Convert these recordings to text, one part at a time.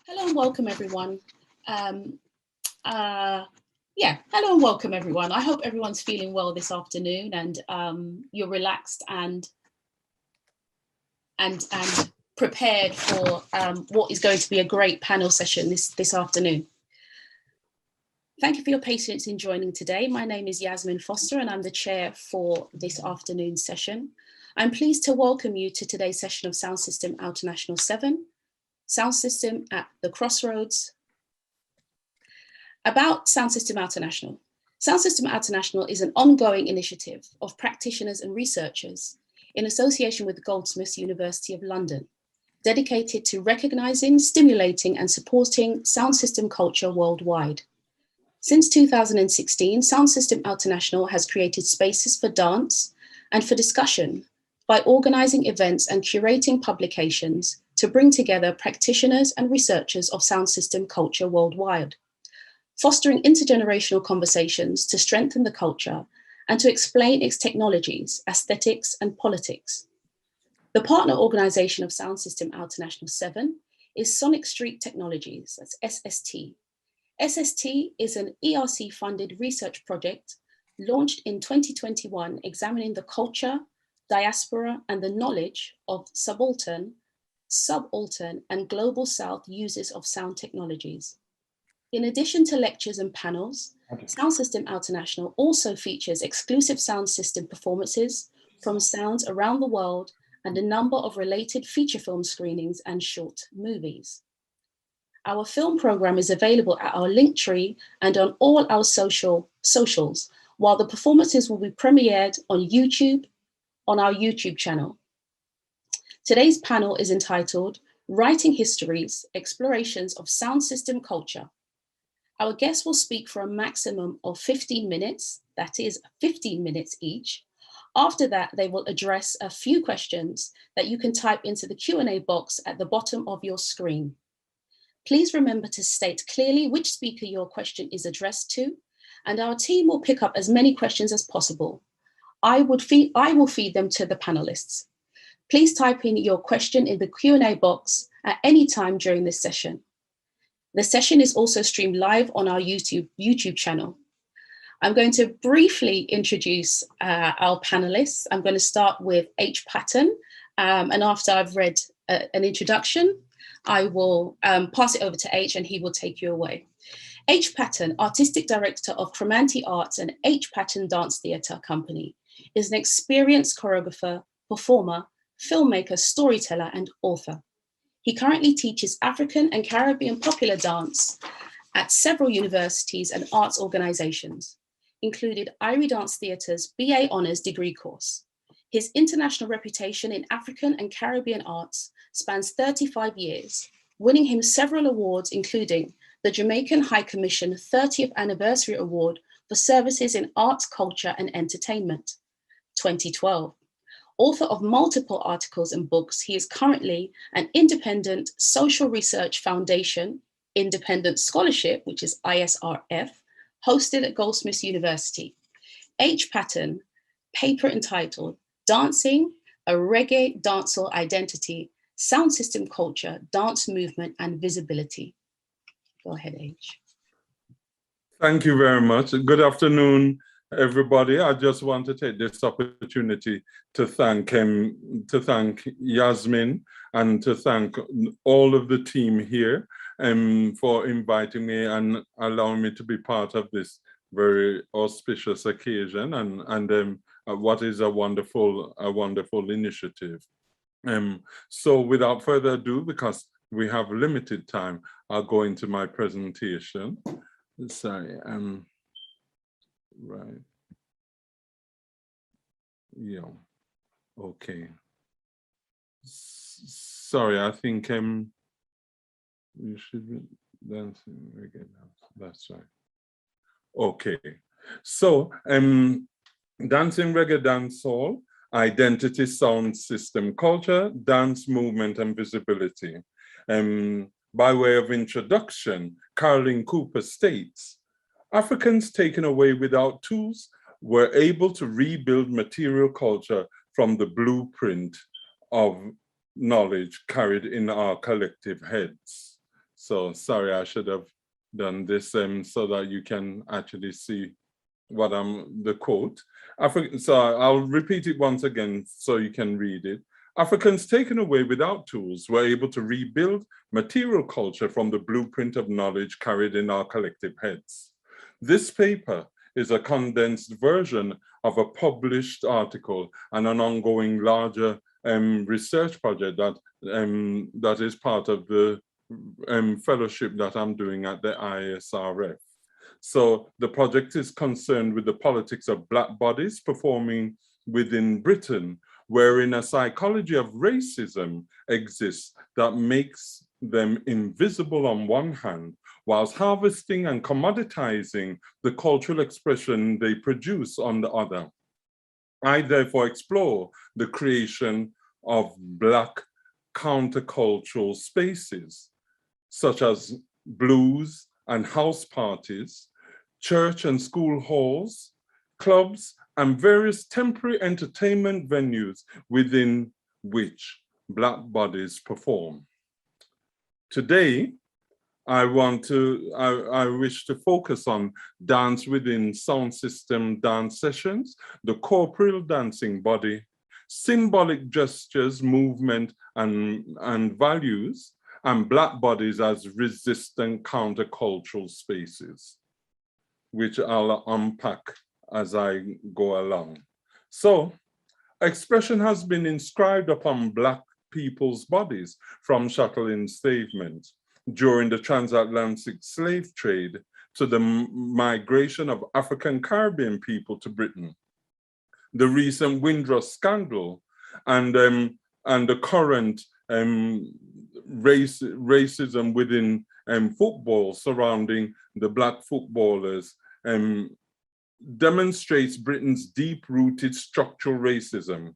Hello and welcome everyone. Hello and welcome everyone. I hope everyone's feeling well this afternoon and you're relaxed and prepared for what is going to be a great panel session this afternoon. Thank you for your patience in joining today. My name is Yassmin Foster and I'm the chair for this afternoon's session. I'm pleased to welcome you to today's session of Sound System Outernational 7, Sound System at the Crossroads. About Sound System Outernational. Sound System Outernational is an ongoing initiative of practitioners and researchers in association with Goldsmiths, University of London, dedicated to recognizing, stimulating and supporting sound system culture worldwide. Since 2016, Sound System Outernational has created spaces for dance and for discussion by organizing events and curating publications to bring together practitioners and researchers of sound system culture worldwide, fostering intergenerational conversations to strengthen the culture and to explain its technologies, aesthetics, and politics. The partner organization of Sound System Outernational 7 is Sonic Street Technologies, that's SST. SST is an ERC-funded research project launched in 2021, examining the culture, diaspora, and the knowledge of subaltern, and global South uses of sound technologies. In addition to lectures and panels, Sound System Outernational also features exclusive sound system performances from sounds around the world and a number of related feature film screenings and short movies. Our film program is available at our Linktree and on all our socials, while the performances will be premiered on YouTube, on our YouTube channel. Today's panel is entitled Writing Histories, Explorations of Sound System Culture. Our guests will speak for a maximum of 15 minutes, that is 15 minutes each. After that, they will address a few questions that you can type into the Q&A box at the bottom of your screen. Please remember to state clearly which speaker your question is addressed to, and our team will pick up as many questions as possible. I will feed them to the panelists. Please type in your question in the Q&A box at any time during this session. The session is also streamed live on our YouTube channel. I'm going to briefly introduce our panelists. I'm going to start with H. Patten, and after I've read an introduction, I will pass it over to H and he will take you away. H. Patten, Artistic Director of Chromanti Arts and H. Patten Dance Theatre Company, is an experienced choreographer, performer, filmmaker, storyteller, and author. He currently teaches African and Caribbean popular dance at several universities and arts organizations, including Irie Dance Theatre's BA Honours degree course. His international reputation in African and Caribbean arts spans 35 years, winning him several awards, including the Jamaican High Commission 30th Anniversary Award for Services in Arts, Culture and Entertainment, 2012. Author of multiple articles and books, he is currently an independent social research foundation, independent scholarship, which is ISRF, hosted at Goldsmiths University. H. Patten, paper entitled Dancing, a Reggae Dancehall Identity, Sound System Culture, Dance Movement and Visibility. Go ahead, H. Thank you very much. Good afternoon, everybody. I just want to take this opportunity to thank Yassmin and to thank all of the team here for inviting me and allowing me to be part of this very auspicious occasion and what is a wonderful initiative. So without further ado, because we have limited time, I'll go into my presentation. Sorry, right. Yeah, okay. Sorry, I think you should be dancing again. That's right. Okay, so dancing reggae dancehall, identity, sound system, culture, dance movement and visibility. By way of introduction, Caroline Cooper states, Africans taken away without tools were able to rebuild material culture from the blueprint of knowledge carried in our collective heads. So sorry, I should have done this so that you can actually see what the quote. So I'll repeat it once again so you can read it. Africans taken away without tools were able to rebuild material culture from the blueprint of knowledge carried in our collective heads. This paper is a condensed version of a published article and an ongoing larger research project that is part of the fellowship that I'm doing at the ISRF. So the project is concerned with the politics of Black bodies performing within Britain, wherein a psychology of racism exists that makes them invisible on one hand, whilst harvesting and commoditizing the cultural expression they produce on the other. I therefore explore the creation of Black countercultural spaces, such as blues and house parties, church and school halls, clubs, and various temporary entertainment venues within which Black bodies perform. Today, I wish to focus on dance within sound system dance sessions, the corporeal dancing body, symbolic gestures, movement, and values, and Black bodies as resistant countercultural spaces, which I'll unpack as I go along. So, expression has been inscribed upon Black people's bodies from chattel enslavement during the transatlantic slave trade to the migration of African Caribbean people to Britain. The recent Windrush scandal and the current racism within football surrounding the Black footballers demonstrates Britain's deep-rooted structural racism.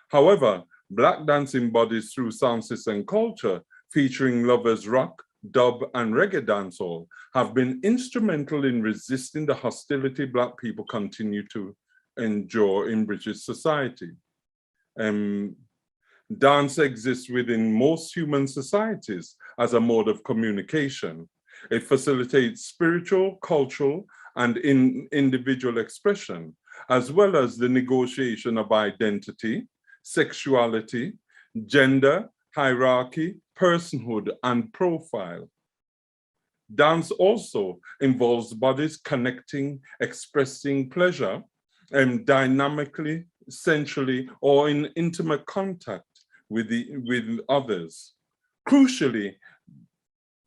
However, Black dancing bodies through sound system culture, featuring lovers rock, dub, and reggae dancehall, have been instrumental in resisting the hostility Black people continue to endure in British society. Dance exists within most human societies as a mode of communication. It facilitates spiritual, cultural, and individual expression, as well as the negotiation of identity, sexuality, gender, hierarchy, personhood, and profile. Dance also involves bodies connecting, expressing pleasure, dynamically, sensually, or in intimate contact with others. Crucially,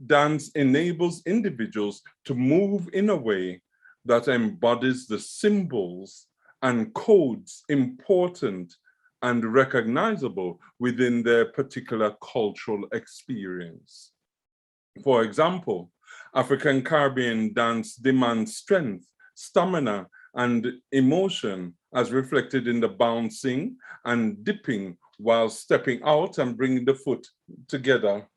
dance enables individuals to move in a way that embodies the symbols and codes important and recognizable within their particular cultural experience. For example, African Caribbean dance demands strength, stamina, and emotion as reflected in the bouncing and dipping while stepping out and bringing the foot together,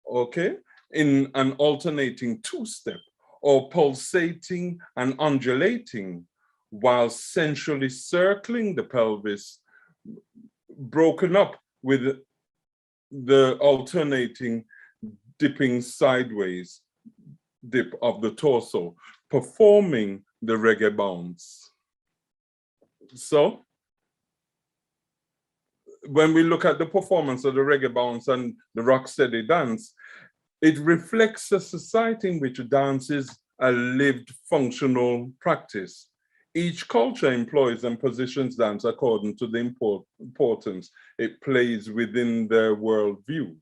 okay, in an alternating two-step, or pulsating and undulating while sensually circling the pelvis, broken up with the alternating dipping sideways dip of the torso, performing the reggae bounce. So, when we look at the performance of the reggae bounce and the rocksteady dance, it reflects a society in which dance is a lived functional practice. Each culture employs and positions dance according to the importance it plays within their worldview.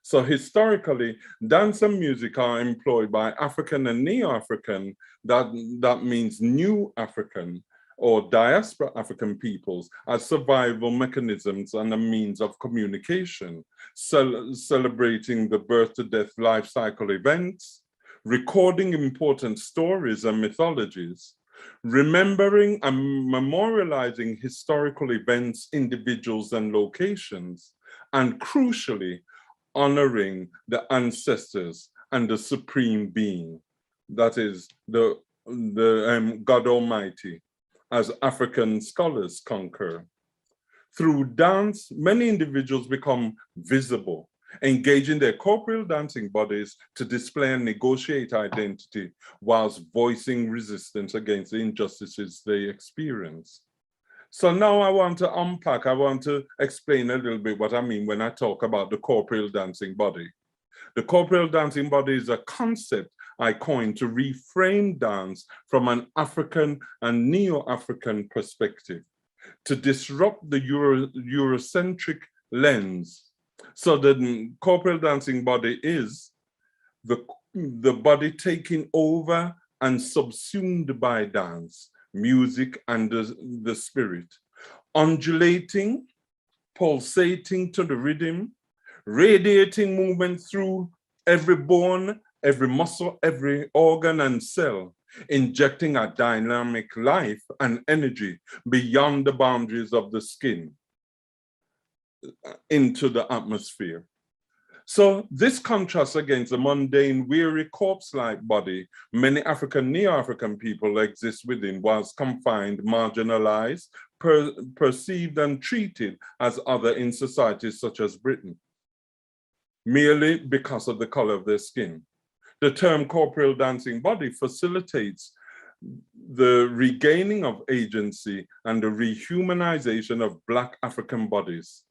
So historically, dance and music are employed by African and Neo-African, that means New African or diaspora African peoples, as survival mechanisms and a means of communication, celebrating the birth to death life cycle events, recording important stories and mythologies, remembering and memorializing historical events, individuals, and locations, and crucially, honoring the ancestors and the supreme being, that is the God Almighty, as African scholars concur. Through dance, many individuals become visible, engaging their corporeal dancing bodies to display and negotiate identity whilst voicing resistance against the injustices they experience. So now I want to unpack, I want to explain a little bit what I mean when I talk about the corporeal dancing body. The corporeal dancing body is a concept I coined to reframe dance from an African and neo-African perspective, to disrupt the Eurocentric lens. So the corporeal dancing body is the body taking over and subsumed by dance, music, and the spirit, undulating, pulsating to the rhythm, radiating movement through every bone, every muscle, every organ and cell, injecting a dynamic life and energy beyond the boundaries of the skin into the atmosphere. So this contrasts against the mundane, weary, corpse-like body many African, neo-African people exist within, whilst confined, marginalized, perceived and treated as other in societies such as Britain, merely because of the color of their skin. The term corporeal dancing body facilitates the regaining of agency and the rehumanization of Black African bodies,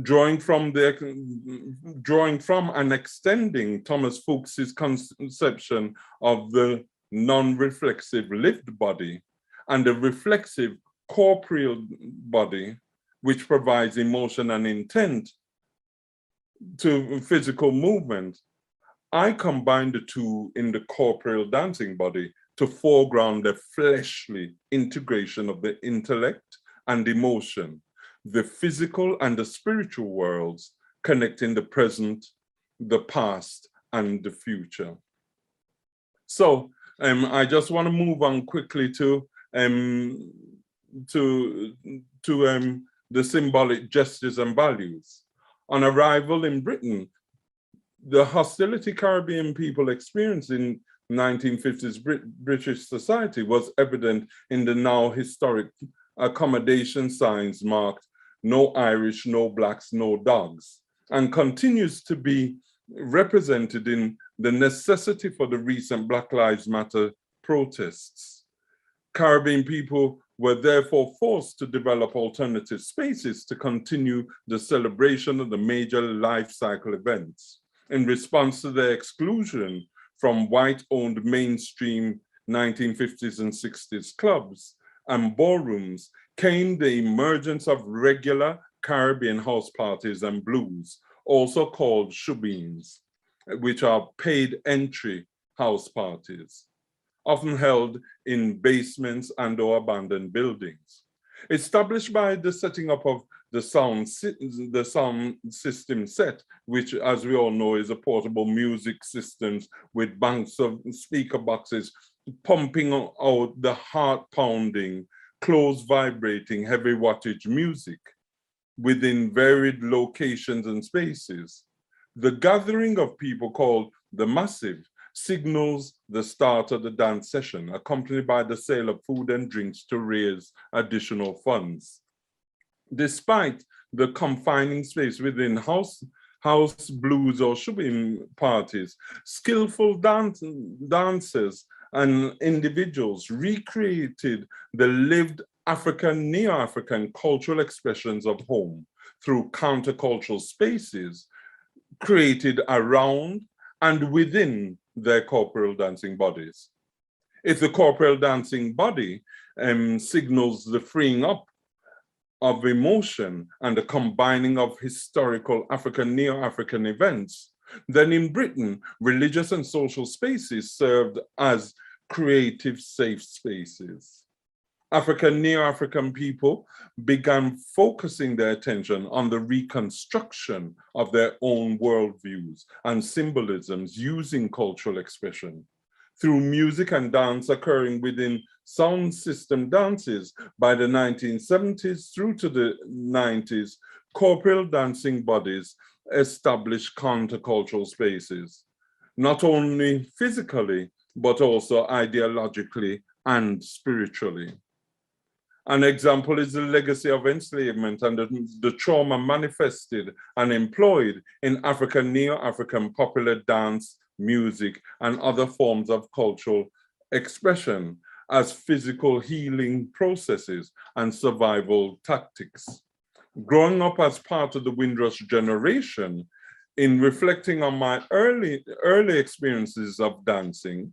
drawing from and extending Thomas Fuchs's conception of the non-reflexive lived body and the reflexive corporeal body, which provides emotion and intent to physical movement. I combine the two in the corporeal dancing body to foreground the fleshly integration of the intellect and emotion, the physical and the spiritual worlds, connecting the present, the past, and the future. So I just want to move on quickly to the symbolic gestures and values. On arrival in Britain, the hostility Caribbean people experienced in 1950s British society was evident in the now historic accommodation signs marked "No Irish, no Blacks, no dogs," and continues to be represented in the necessity for the recent Black Lives Matter protests. Caribbean people were therefore forced to develop alternative spaces to continue the celebration of the major life cycle events. In response to their exclusion from white-owned mainstream 1950s and 60s clubs and ballrooms came the emergence of regular Caribbean house parties and blues, also called shubeens, which are paid entry house parties, often held in basements and or abandoned buildings. Established by the setting up of the sound system set, which, as we all know, is a portable music system with banks of speaker boxes pumping out the heart-pounding, close vibrating, heavy wattage music within varied locations and spaces. The gathering of people called the Massive signals the start of the dance session, accompanied by the sale of food and drinks to raise additional funds. Despite the confining space within house blues or shubin parties, skillful dancers and individuals recreated the lived African, neo-African cultural expressions of home through countercultural spaces created around and within their corporeal dancing bodies. If the corporeal dancing body signals the freeing up of emotion and the combining of historical African, neo-African events, then in Britain, religious and social spaces served as creative safe spaces. African, neo-African people began focusing their attention on the reconstruction of their own worldviews and symbolisms using cultural expression. Through music and dance occurring within sound system dances by the 1970s through to the 90s, corporeal dancing bodies established countercultural spaces, not only physically, but also ideologically and spiritually. An example is the legacy of enslavement and the trauma manifested and employed in African, Neo-African popular dance, music, and other forms of cultural expression as physical healing processes and survival tactics. Growing up as part of the Windrush generation, in reflecting on my early experiences of dancing,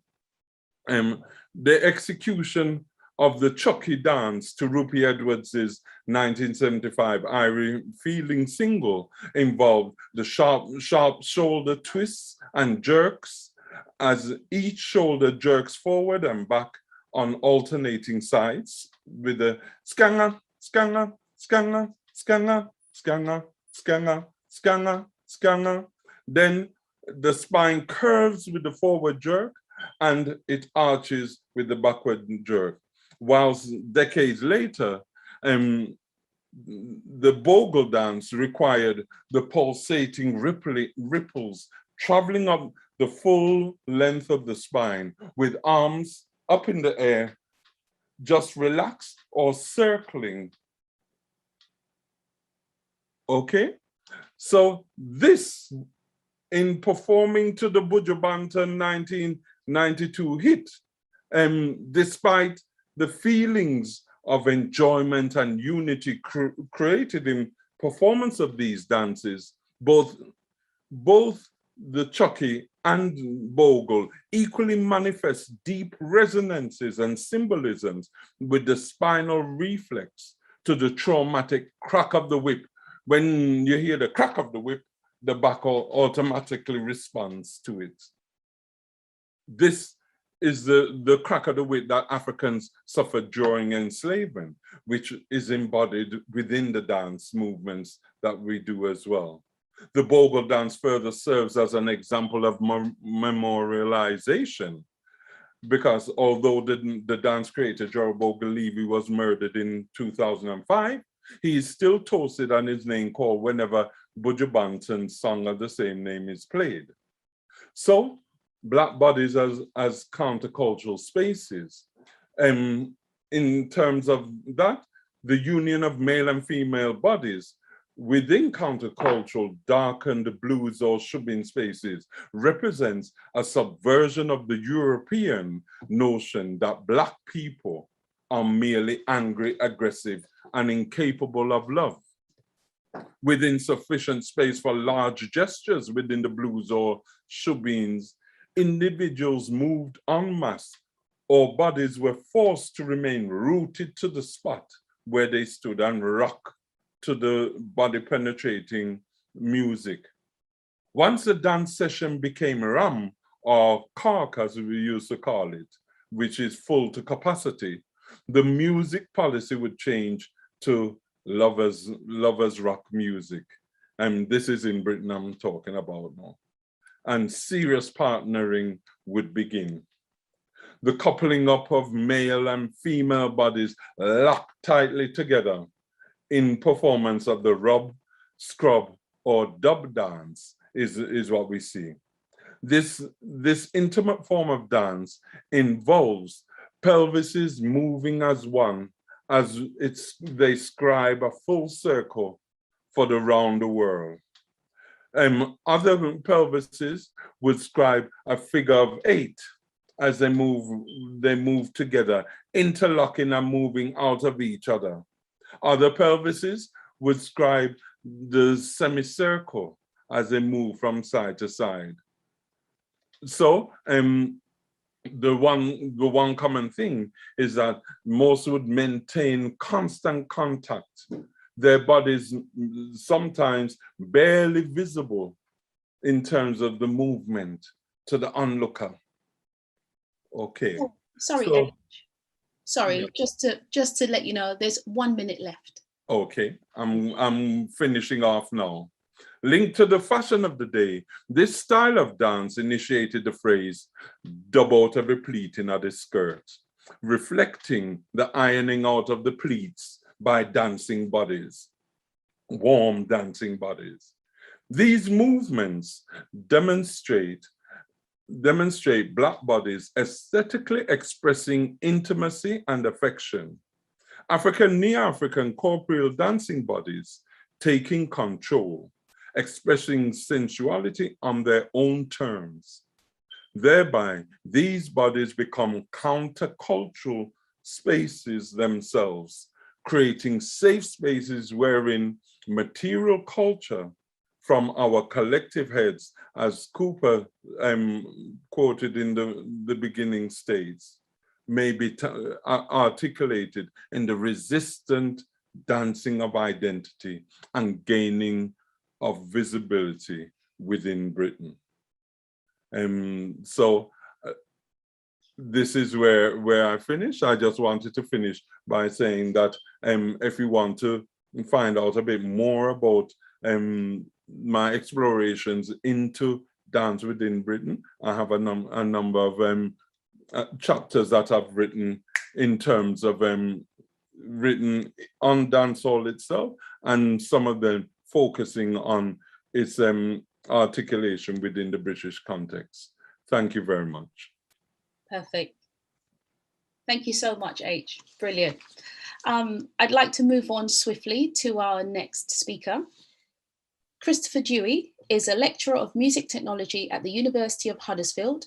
the execution of the Chucky dance to Rupi Edwards's 1975 Irie Feeling single involved the sharp shoulder twists and jerks as each shoulder jerks forward and back on alternating sides with the skanga, skanga, skanga, skanga, skanga, skanga, skanga, skanga. Then the spine curves with the forward jerk and it arches with the backward jerk. Whilst decades later, the bogle dance required the pulsating ripples traveling up the full length of the spine with arms up in the air, just relaxed or circling. Okay, so this, in performing to the Buju Banton 1992 hit, despite the feelings of enjoyment and unity created in performance of these dances, both the Chucky and bogle equally manifest deep resonances and symbolisms with the spinal reflex to the traumatic crack of the whip. When you hear the crack of the whip, the back automatically responds to it. This is the crack of the whip that Africans suffered during enslavement, which is embodied within the dance movements that we do as well. The bogle dance further serves as an example of memorialization, because although the dance creator, Gerald Bogle Levy, was murdered in 2005, he is still toasted and his name called whenever Buju Banton's song of the same name is played. So, Black bodies as countercultural spaces. In terms of that, the union of male and female bodies within countercultural darkened blues or shubin spaces represents a subversion of the European notion that Black people are merely angry, aggressive, and incapable of love. With insufficient space for large gestures within the blues or shubins, individuals moved en masse, or bodies were forced to remain rooted to the spot where they stood and rock to the body-penetrating music. Once the dance session became ram, or kark as we used to call it, which is full to capacity, the music policy would change to lovers rock music. And this is in Britain I'm talking about now. And serious partnering would begin. The coupling up of male and female bodies locked tightly together in performance of the rub, scrub, or dub dance is what we see. This intimate form of dance involves pelvises moving as one, as they scribe a full circle for the round the world. Other pelvises would scribe a figure of 8 as they move together, interlocking and moving out of each other. Other pelvises would scribe the semicircle as they move from side to side. So the one common thing is that most would maintain constant contact, their bodies sometimes barely visible in terms of the movement to the onlooker. Okay. Oh, sorry, so, sorry, yeah. just to let you know, there's 1 minute left. Okay, I'm finishing off now. Linked to the fashion of the day, this style of dance initiated the phrase, dub out every pleat in the skirt, reflecting the ironing out of the pleats by dancing bodies, warm dancing bodies. These movements demonstrate Black bodies aesthetically expressing intimacy and affection, African, near-African corporeal dancing bodies taking control, expressing sensuality on their own terms. Thereby, these bodies become countercultural spaces themselves, creating safe spaces wherein material culture from our collective heads, as Cooper quoted in the beginning states, may be articulated in the resistant dancing of identity and gaining of visibility within Britain. So this is where I finish. I just wanted to finish by saying that if you want to find out a bit more about my explorations into dance within Britain, I have a number of chapters that I've written in terms of written on dancehall itself, and some of them focusing on its articulation within the British context. Thank you very much. Perfect. Thank you so much, H. Brilliant. I'd like to move on swiftly to our next speaker. Christopher Dewey is a lecturer of music technology at the University of Huddersfield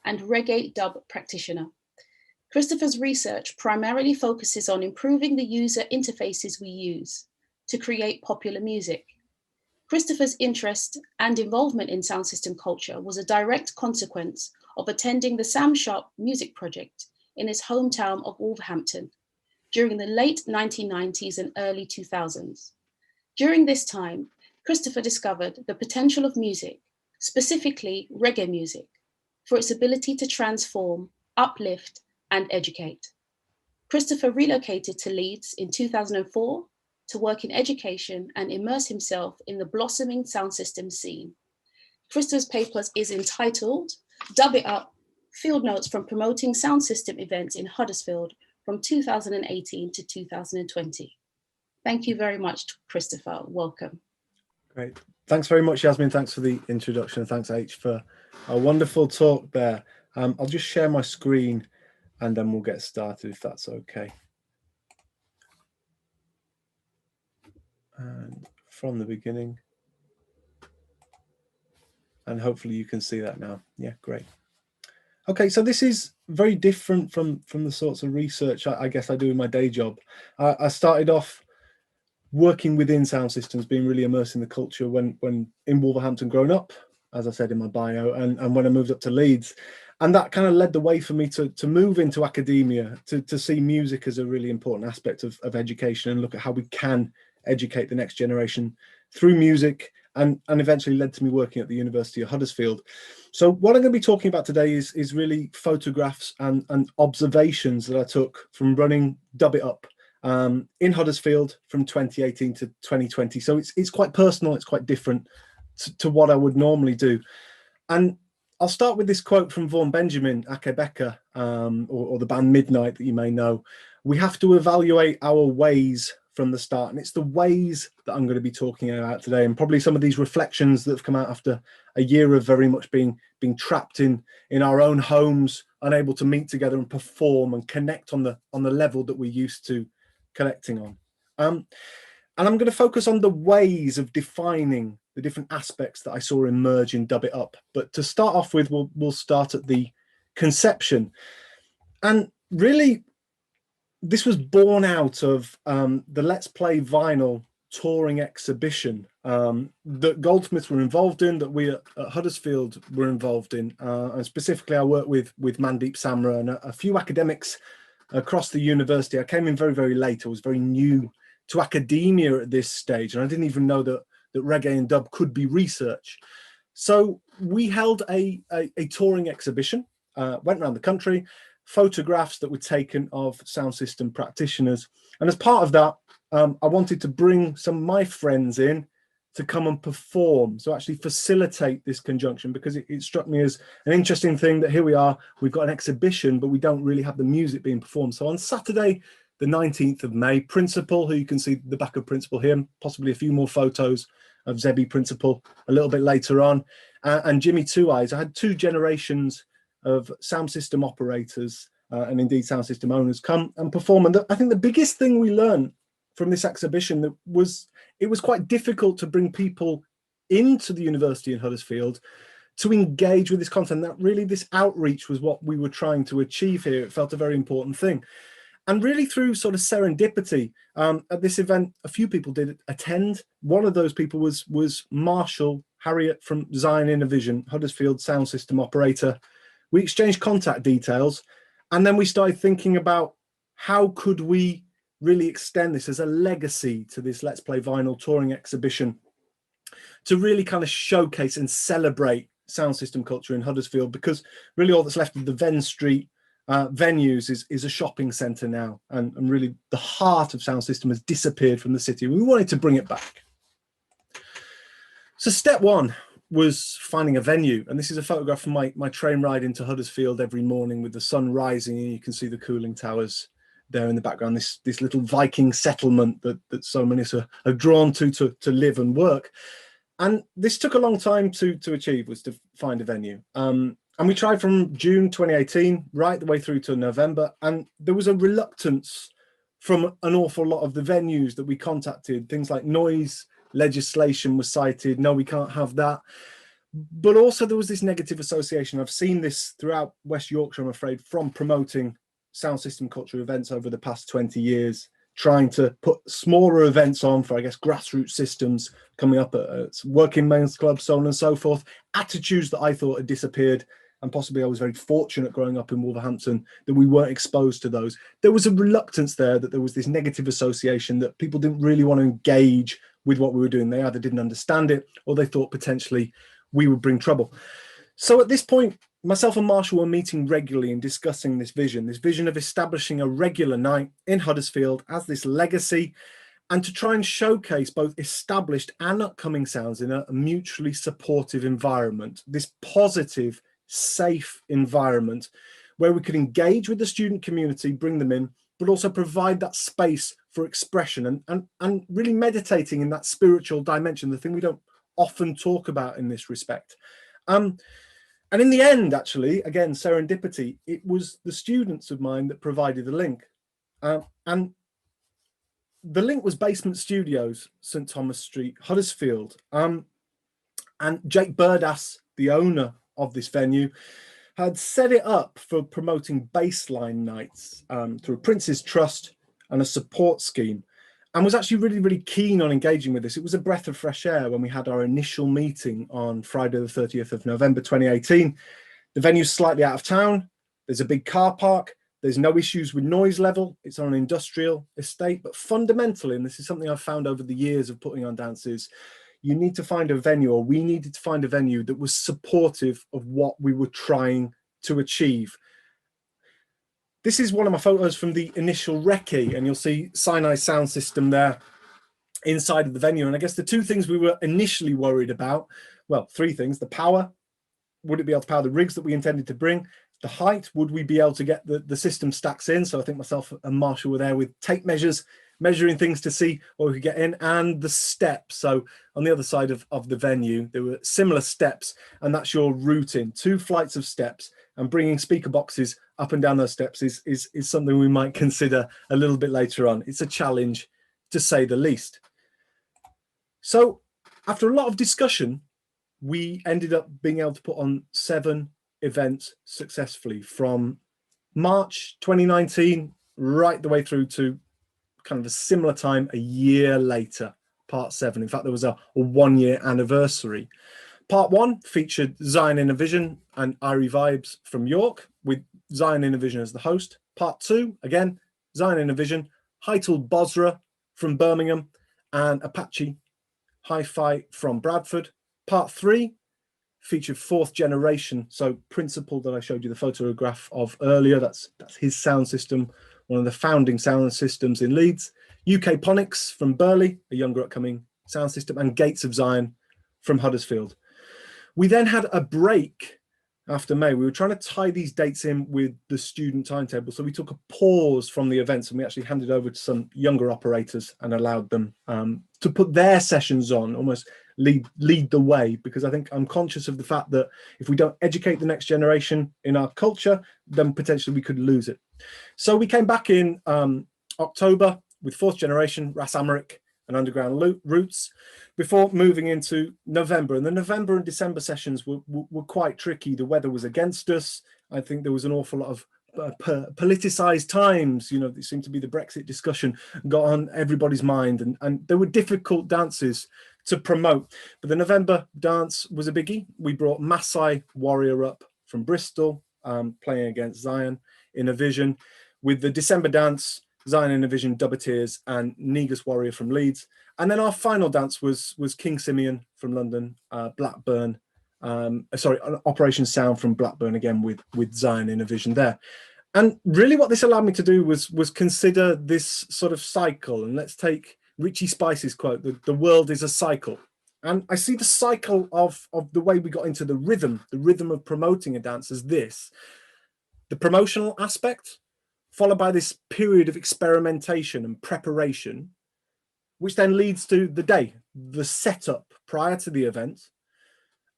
and reggae dub practitioner. Christopher's research primarily focuses on improving the user interfaces we use to create popular music. Christopher's interest and involvement in sound system culture was a direct consequence of attending the Sam Sharp Music Project in his hometown of Wolverhampton during the late 1990s and early 2000s. During this time, Christopher discovered the potential of music, specifically reggae music, for its ability to transform, uplift, and educate. Christopher relocated to Leeds in 2004 to work in education and immerse himself in the blossoming sound system scene. Christopher's paper is entitled Dub It Up, Field Notes from Promoting Sound System Events in Huddersfield from 2018 to 2020. Thank you very much, Christopher. Welcome. Great. Thanks very much, Yassmin. Thanks for the introduction. Thanks, H, for a wonderful talk there. I'll just share my screen and then we'll get started if that's okay. And from the beginning. And hopefully you can see that now. Yeah, great. Okay, so this is very different from the sorts of research I guess I do in my day job. I started off working within sound systems, being really immersed in the culture when in Wolverhampton growing up, as I said in my bio, and when I moved up to Leeds. And that kind of led the way for me to move into academia, to see music as a really important aspect of education and look at how we can educate the next generation through music, and eventually led to me working at the University of Huddersfield. So what I'm going to be talking about today is really photographs and observations that I took from running Dub It Up in Huddersfield from 2018 to 2020. So it's quite personal, it's quite different to what I would normally do. And I'll start with this quote from Vaughan Benjamin, Akebeka, or the band Midnight that you may know. We have to evaluate our ways from the start. And it's the ways that I'm going to be talking about today, and probably some of these reflections that have come out after a year of very much being trapped in our own homes, unable to meet together and perform and connect on the level that we're used to connecting on. And I'm going to focus on the ways of defining the different aspects that I saw emerge in Dub It Up. But to start off with, we'll start at the conception. And really, this was born out of the Let's Play Vinyl touring exhibition that Goldsmiths were involved in, that we at Huddersfield were involved in. And specifically, I worked with Mandeep Samra and a few academics across the university. I came in very, very late. I was very new to academia at this stage, and I didn't even know that reggae and dub could be research. So we held a touring exhibition, went around the country, photographs that were taken of sound system practitioners. And as part of that, I wanted to bring some of my friends in to come and perform, so actually facilitate this conjunction, because it struck me as an interesting thing that here we are, we've got an exhibition, but we don't really have the music being performed. So on Saturday, the 19th of May, Principal, who you can see the back of Principal here, possibly a few more photos of Zebi Principal a little bit later on, and Jimmy Two Eyes. I had two generations of sound system operators and indeed sound system owners come and perform. And I think the biggest thing we learned from this exhibition that was, it was quite difficult to bring people into the university in Huddersfield to engage with this content. That really, this outreach was what we were trying to achieve here. It felt a very important thing. And really through sort of serendipity, at this event, a few people did attend. One of those people was Marshall Harriet from Design Innovision, Huddersfield sound system operator. We exchanged contact details, and then we started thinking about how could we really extend this as a legacy to this Let's Play Vinyl touring exhibition, to really kind of showcase and celebrate sound system culture in Huddersfield, because really all that's left of the Venn Street venues is a shopping centre now, and really the heart of sound system has disappeared from the city. We wanted to bring it back. So step one was finding a venue, and this is a photograph from my train ride into Huddersfield every morning with the sun rising, and you can see the cooling towers there in the background, this little Viking settlement that so many are drawn to live and work. And this took a long time to achieve, was to find a venue. And we tried from June 2018 right the way through to November, and there was a reluctance from an awful lot of the venues that we contacted. Things like noise legislation was cited. No, we can't have that. But also there was this negative association. I've seen this throughout West Yorkshire, I'm afraid, from promoting sound system culture events over the past 20 years, trying to put smaller events on for, I guess, grassroots systems coming up at working men's clubs, so on and so forth. Attitudes that I thought had disappeared, and possibly I was very fortunate growing up in Wolverhampton that we weren't exposed to those. There was a reluctance there, that there was this negative association, that people didn't really want to engage with what we were doing. They either didn't understand it, or they thought potentially we would bring trouble. So at this point, myself and Marshall were meeting regularly and discussing this vision of establishing a regular night in Huddersfield as this legacy, and to try and showcase both established and upcoming sounds in a mutually supportive environment, this positive, safe environment where we could engage with the student community, bring them in, but also provide that space for expression and really meditating in that spiritual dimension, the thing we don't often talk about in this respect. And in the end, actually, again, serendipity, it was the students of mine that provided the link. And the link was Basement Studios, St Thomas Street, Huddersfield. And Jake Burdass, the owner of this venue, had set it up for promoting baseline nights through a Prince's Trust and a support scheme, and was actually really, really keen on engaging with this. It was a breath of fresh air when we had our initial meeting on Friday the 30th of November 2018. The venue's slightly out of town. There's a big car park. There's no issues with noise level. It's on an industrial estate. But fundamentally, and this is something I've found over the years of putting on dances, you need to find a venue, or we needed to find a venue that was supportive of what we were trying to achieve. This is one of my photos from the initial recce, and you'll see Sinai sound system there inside of the venue. And I guess the two things we were initially worried about, well, three things: the power, would it be able to power the rigs that we intended to bring? The height, would we be able to get the system stacks in? So I think myself and Marshall were there with tape measures, measuring things to see what we could get in, and the steps. So on the other side of the venue, there were similar steps, and that's your route in, 2 flights of steps, and bringing speaker boxes up and down those steps is something we might consider a little bit later on. It's a challenge, to say the least. So after a lot of discussion, we ended up being able to put on 7 events successfully from March 2019 right the way through to kind of a similar time a year later, part 7. In fact, there was a 1-year anniversary. Part 1 featured Zion Innovision and Irie Vibes from York, with Zion Innovision as the host. Part 2, again, Zion Innovision, Heitel Bosra from Birmingham, and Apache Hi-Fi from Bradford. Part 3 featured 4th Generation, so Principal that I showed you the photograph of earlier, that's his sound system, one of the founding sound systems in Leeds. UK Ponics from Burley, a younger upcoming sound system, and Gates of Zion from Huddersfield. We then had a break after May. We were trying to tie these dates in with the student timetable, so we took a pause from the events, and we actually handed over to some younger operators and allowed them to put their sessions on, almost lead the way, because I think I'm conscious of the fact that if we don't educate the next generation in our culture, then potentially we could lose it. So we came back in October with Fourth Generation, Ras Amrik and Underground Roots, before moving into November. And the November and December sessions were quite tricky. The weather was against us. I think there was an awful lot of politicized times. You know, it seemed to be the Brexit discussion got on everybody's mind, and there were difficult dances to promote. But the November dance was a biggie. We brought Maasai Warrior up from Bristol, playing against Zion in a Vision, with the December dance, Zion in a Vision, Dubbateers, and Negus Warrior from Leeds. And then our final dance was King Simeon from London, Blackburn, Operation Sound from Blackburn, again with Zion in a Vision there. And really what this allowed me to do was consider this sort of cycle. And let's take Richie Spice's quote, the world is a cycle. And I see the cycle of the way we got into the rhythm of promoting a dance as this: the promotional aspect, followed by this period of experimentation and preparation, which then leads to the day, the setup prior to the event,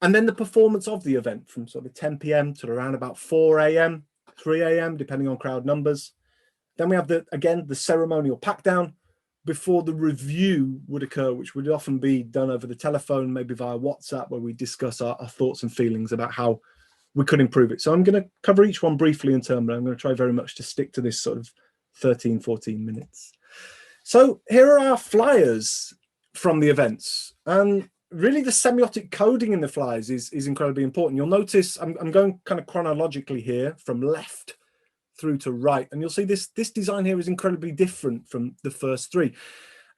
and then the performance of the event from sort of 10 p.m. to around about 4 a.m., 3 a.m., depending on crowd numbers. Then we have the ceremonial pack down before the review would occur, which would often be done over the telephone, maybe via WhatsApp, where we discuss our thoughts and feelings about how we could improve it. So I'm going to cover each one briefly in turn, but I'm going to try very much to stick to this sort of 13, 14 minutes. So here are our flyers from the events. And really the semiotic coding in the flyers is incredibly important. You'll notice I'm going kind of chronologically here from left through to right. And you'll see this design here is incredibly different from the first three.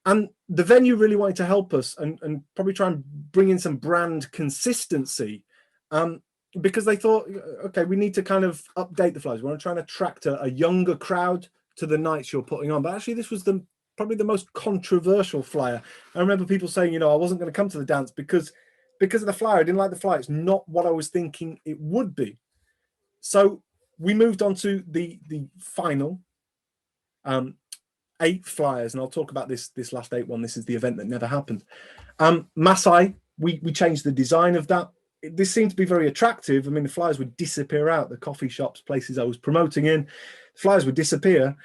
And the venue really wanted to help us and probably try and bring in some brand consistency, because they thought, okay, we need to kind of update the flyers. We want to try and attract a younger crowd to the nights you're putting on. But actually this was probably the most controversial flyer. I remember people saying, you know, I wasn't going to come to the dance because of the flyer. I didn't like the flyer. It's not what I was thinking it would be. So we moved on to the final 8 flyers, and I'll talk about this last 8 one. This is the event that never happened. Maasai, we changed the design of that. This seemed to be very attractive. I mean, the flyers would disappear out, the coffee shops, places I was promoting in, the flyers would disappear.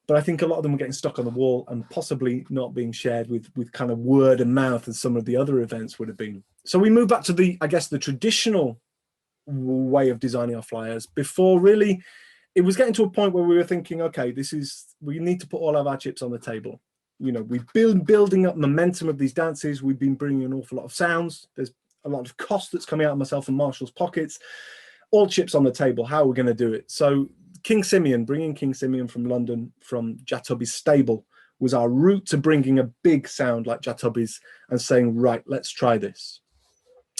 But I think a lot of them were getting stuck on the wall and possibly not being shared with kind of word of mouth as some of the other events would have been. So we moved back to the traditional way of designing our flyers before really it was getting to a point where we were thinking, okay, we need to put all of our chips on the table. You know, we've been building up momentum of these dances. We've been bringing an awful lot of sounds. There's a lot of cost that's coming out of myself and Marshall's pockets. All chips on the table. How are we going to do it? So bringing King Simeon from London, from Jatubby's stable, was our route to bringing a big sound like Jatubby's and saying, right, let's try this.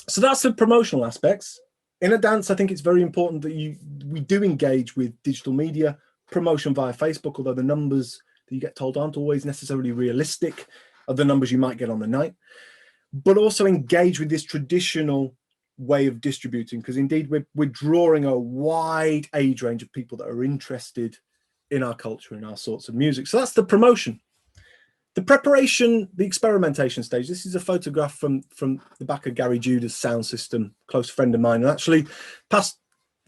So that's the promotional aspects. In a dance, I think it's very important that we do engage with digital media, promotion via Facebook, although the numbers that you get told aren't always necessarily realistic of the numbers you might get on the night, but also engage with this traditional way of distributing, because indeed we're drawing a wide age range of people that are interested in our culture and our sorts of music. So that's the promotion. The preparation, the experimentation stage. This is a photograph from the back of Gary Judah's sound system, close friend of mine. And actually, past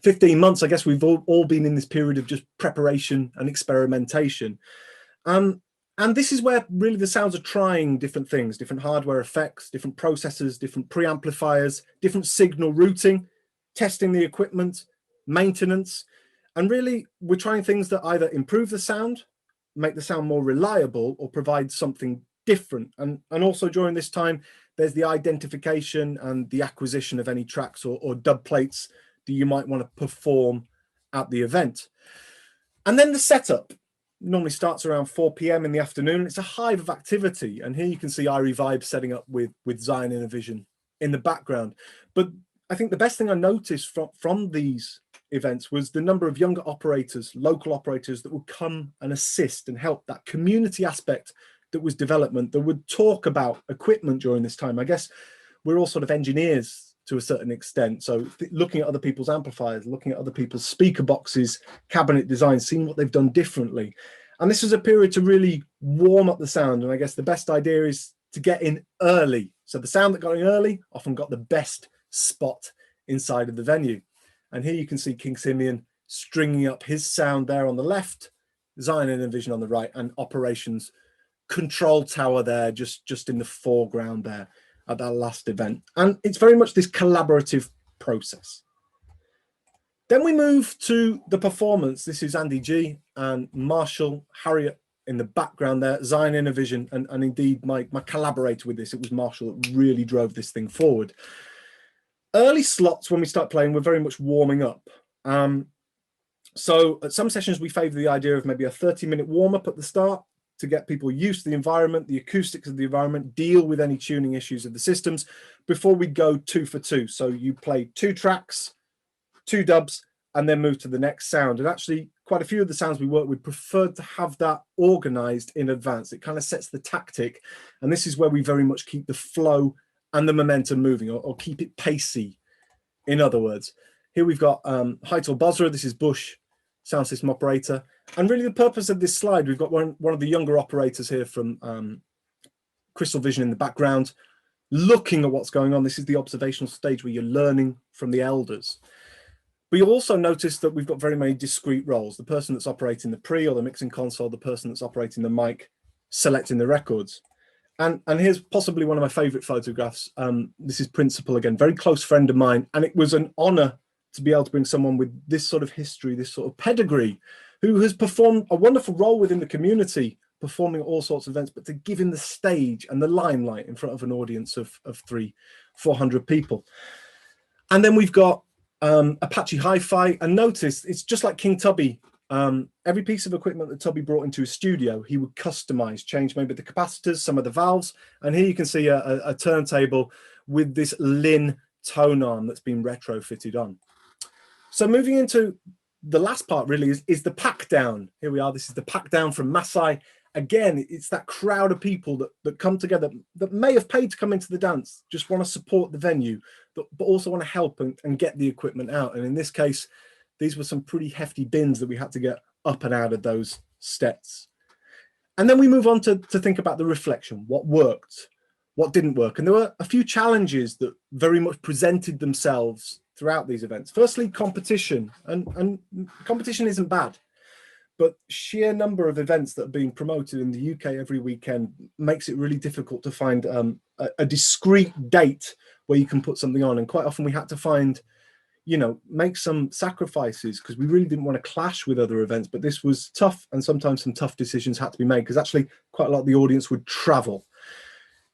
15 months, I guess we've all been in this period of just preparation and experimentation. And this is where really the sounds are trying different things, different hardware effects, different processors, different preamplifiers, different signal routing, testing the equipment, maintenance. And really, we're trying things that either improve the sound, make the sound more reliable, or provide something different. And also during this time, there's the identification and the acquisition of any tracks or dub plates that you might want to perform at the event. And then the setup normally starts around 4 p.m. in the afternoon. It's a hive of activity. And here you can see Irie Vibe setting up with Zion in a Vision in the background. But I think the best thing I noticed from these events was the number of younger operators, local operators, that would come and assist and help that community aspect that was development, that would talk about equipment during this time. I guess we're all sort of engineers to a certain extent. So looking at other people's amplifiers, looking at other people's speaker boxes, cabinet design, seeing what they've done differently. And this was a period to really warm up the sound. And I guess the best idea is to get in early. So the sound that got in early often got the best spot inside of the venue. And here you can see King Simeon stringing up his sound there on the left, design and vision on the right, and operations control tower there, just in the foreground there at that last event. And it's very much this collaborative process. Then we move to the performance. This is Andy G and Marshall, Harriet in the background there, Zion Innovision, and indeed my collaborator with this, it was Marshall that really drove this thing forward. Early slots when we start playing, we're very much warming up. So at some sessions, we favor the idea of maybe a 30-minute warm-up at the start to get people used to the environment, the acoustics of the environment, deal with any tuning issues of the systems before we go 2 for 2. So you play 2 tracks, 2 dubs, and then move to the next sound. And actually, quite a few of the sounds we work with preferred to have that organized in advance. It kind of sets the tactic. And this is where we very much keep the flow and the momentum moving, or keep it pacey, in other words. Here we've got Heitel Bosra. This is Bush, sound system operator. And really the purpose of this slide, we've got one of the younger operators here from Crystal Vision in the background, looking at what's going on. This is the observational stage where you're learning from the elders. But you'll also notice that we've got very many discrete roles. The person that's operating the pre or the mixing console, the person that's operating the mic, selecting the records. And here's possibly one of my favorite photographs. This is Principal again, very close friend of mine. And it was an honor to be able to bring someone with this sort of history, this sort of pedigree, who has performed a wonderful role within the community, performing at all sorts of events, but to give him the stage and the limelight in front of an audience of 300-400 people. And then we've got Apache Hi-Fi, and notice it's just like King Tubby. Every piece of equipment that Tubby brought into his studio, he would customize, change maybe the capacitors, some of the valves. And here you can see a turntable with this Lin tone arm that's been retrofitted on. So moving into the last part really is the pack down. Here we are. This is the pack down from Masai. Again, it's that crowd of people that come together that may have paid to come into the dance, just want to support the venue, but also want to help and get the equipment out. And in this case, these were some pretty hefty bins that we had to get up and out of those steps. And then we move on to think about the reflection, what worked, what didn't work. And there were a few challenges that very much presented themselves throughout these events. Firstly, competition, and competition isn't bad, but sheer number of events that are being promoted in the UK every weekend makes it really difficult to find a discrete date where you can put something on. And quite often we had to find, make some sacrifices because we really didn't want to clash with other events, but this was tough, and sometimes some tough decisions had to be made because actually quite a lot of the audience would travel.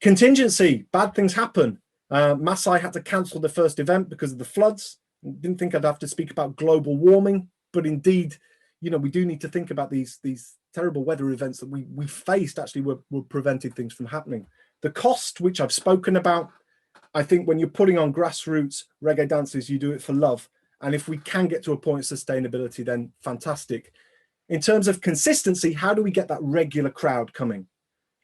Contingency, bad things happen. Masai had to cancel the first event because of the floods. Didn't think I'd have to speak about global warming, but indeed, we do need to think about these terrible weather events that we faced actually were prevented things from happening. The cost, which I've spoken about, I think when you're putting on grassroots reggae dances, you do it for love. And if we can get to a point of sustainability, then fantastic. In terms of consistency, how do we get that regular crowd coming?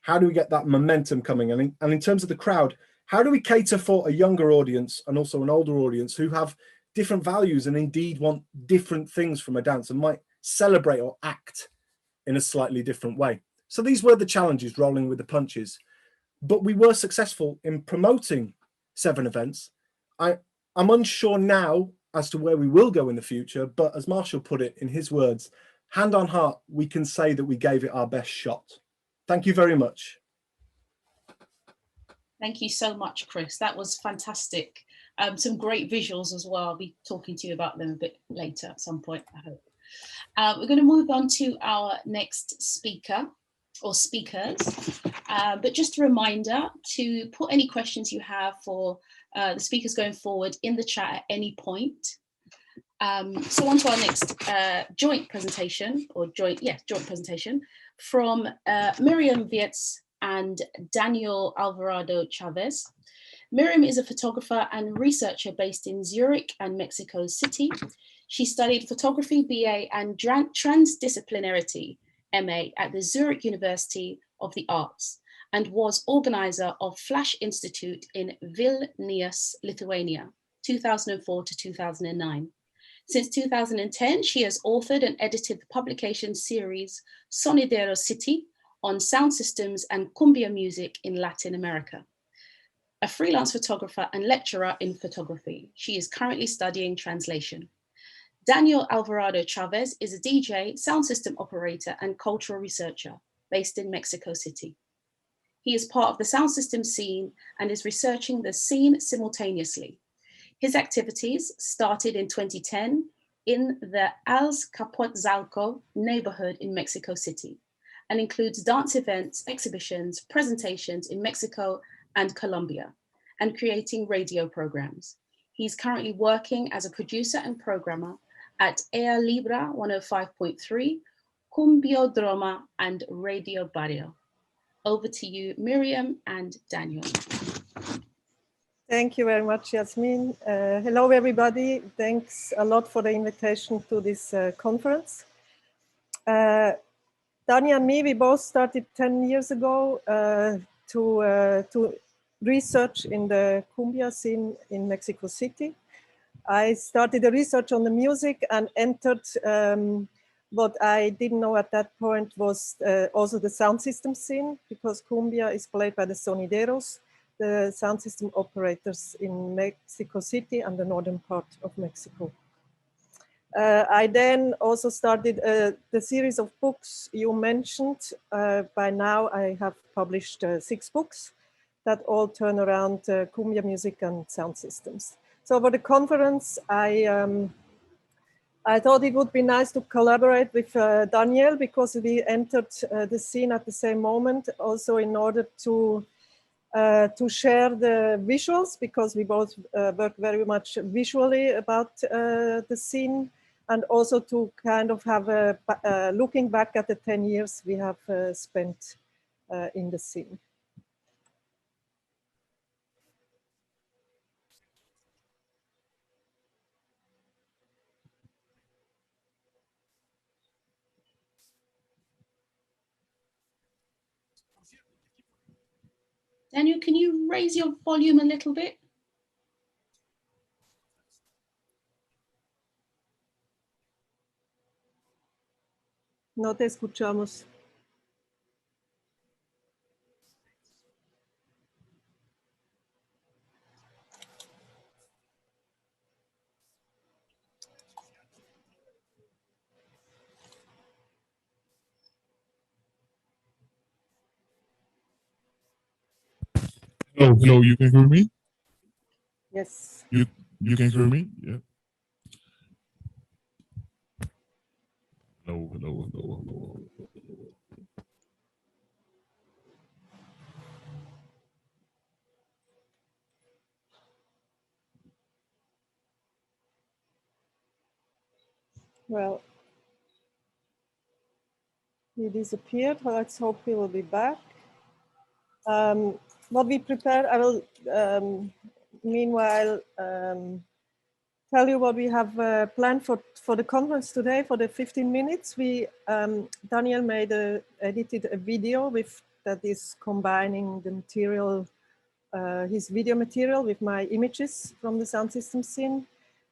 How do we get that momentum coming? And in terms of the crowd, how do we cater for a younger audience and also an older audience who have different values and indeed want different things from a dance and might celebrate or act in a slightly different way? So these were the challenges, rolling with the punches. But we were successful in promoting 7 events. I'm unsure now as to where we will go in the future, but as Marshall put it in his words, hand on heart, we can say that we gave it our best shot. Thank you very much. Thank you so much, Chris. That was fantastic. Some great visuals as well. I'll be talking to you about them a bit later at some point, I hope. We're going to move on to our next speaker or speakers. But just a reminder to put any questions you have for the speakers going forward in the chat at any point. So on to our next joint presentation from Mirjam Wirz and Daniel Alvarado Chávez. Mirjam is a photographer and researcher based in Zurich and Mexico City. She studied photography BA and transdisciplinarity MA at the Zurich University of the Arts and was organizer of Flash Institute in Vilnius, Lithuania, 2004 to 2009. Since 2010, she has authored and edited the publication series Sonidero City on sound systems and cumbia music in Latin America. A freelance photographer and lecturer in photography, she is currently studying translation. Daniel Alvarado Chávez is a DJ, sound system operator, and cultural researcher based in Mexico City. He is part of the sound system scene and is researching the scene simultaneously. His activities started in 2010 in the Azcapotzalco neighborhood in Mexico City and includes dance events, exhibitions, presentations in Mexico and Colombia, and creating radio programs. He's currently working as a producer and programmer at Ea Libra 105.3, Cumbiodroma, and Radio Barrio. Over to you, Mirjam and Daniel. Thank you very much, Yassmin. Hello, everybody. Thanks a lot for the invitation to this conference. Dani and me, we both started 10 years ago to research in the cumbia scene in Mexico City. I started the research on the music and entered what I didn't know at that point was also the sound system scene, because cumbia is played by the sonideros, the sound system operators in Mexico City and the northern part of Mexico. I then also started the series of books you mentioned. By now I have published 6 books that all turn around cumbia music and sound systems. So for the conference, I thought it would be nice to collaborate with Daniel, because we entered the scene at the same moment, also in order to share the visuals, because we both work very much visually about the scene, and also to kind of have a looking back at the 10 years we have spent in the scene. Daniel, can you raise your volume a little bit? No te escuchamos. Hello, hello, you can hear me? Yes. You can hear me? Yeah. Hello, hello, hello, hello. Well, he disappeared. Let's hope he will be back. What we prepared, I will meanwhile tell you what we have planned for the conference today. For the 15 minutes, Daniel edited a video that is combining the material, his video material with my images from the sound system scene.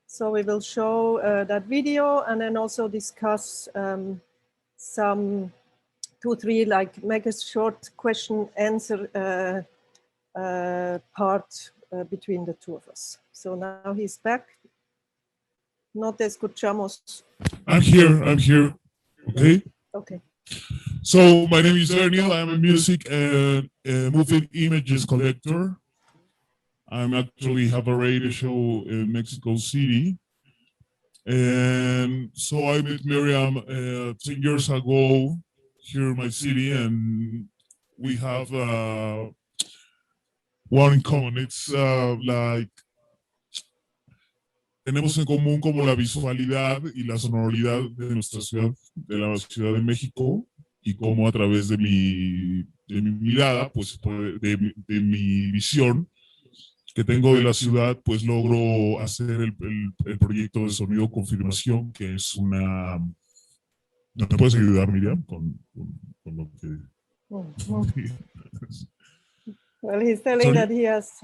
So we will show that video and then also discuss some 2 or 3, like make a short question answer part between the 2 of us. So now he's back. No te escuchamos. I'm here. Okay. Okay. So my name is Daniel. I'm a music and moving images collector. I'm actually have a radio show in Mexico City. And so I met Mirjam 10 years ago here in my city, and we have one in common. It's like tenemos en común como la visualidad y la sonoridad de nuestra ciudad, de la Ciudad de México, y cómo a través de mi mirada, pues de mi visión que tengo de la ciudad, pues logro hacer el proyecto de sonido confirmación, que es una... ¿No te puedes ayudar, Mirjam, con lo que... Well, he's telling that he has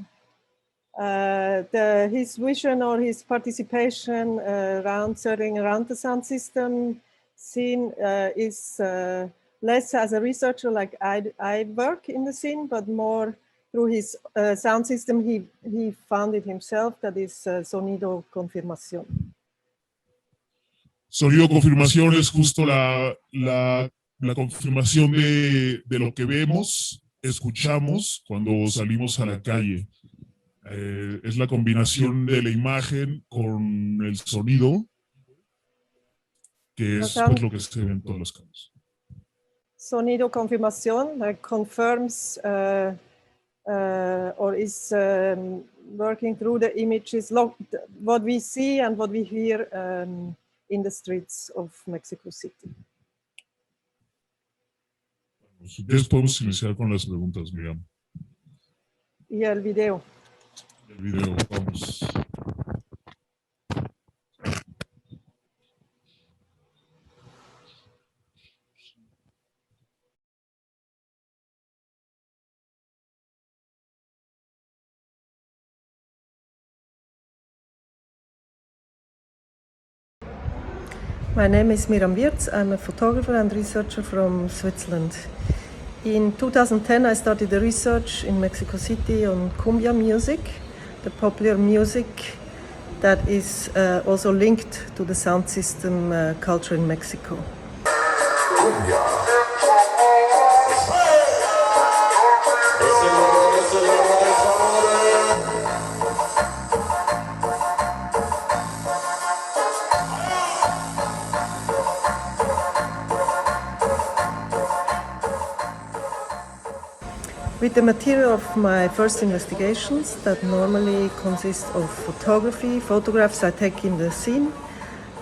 his vision or his participation around the sound system scene is less as a researcher like I work in the scene, but more through his sound system he found it himself, that is sonido confirmación. Sonido confirmación es justo la confirmación de lo que vemos, escuchamos cuando salimos a la calle. Es la combinación de la imagen con el sonido, que es pues, lo que se ve en todos los casos. Sonido confirmación confirms or is working through the images, what we see and what we hear in the streets of Mexico City. Si quieres podemos iniciar con las preguntas, Mirjam. Y el video. El video, vamos. My name is Mirjam Wirz. I'm a photographer and researcher from Switzerland. In 2010, I started the research in Mexico City on cumbia music, the popular music that is also linked to the sound system culture in Mexico. With the material of my first investigations that normally consist of photography, photographs I take in the scene,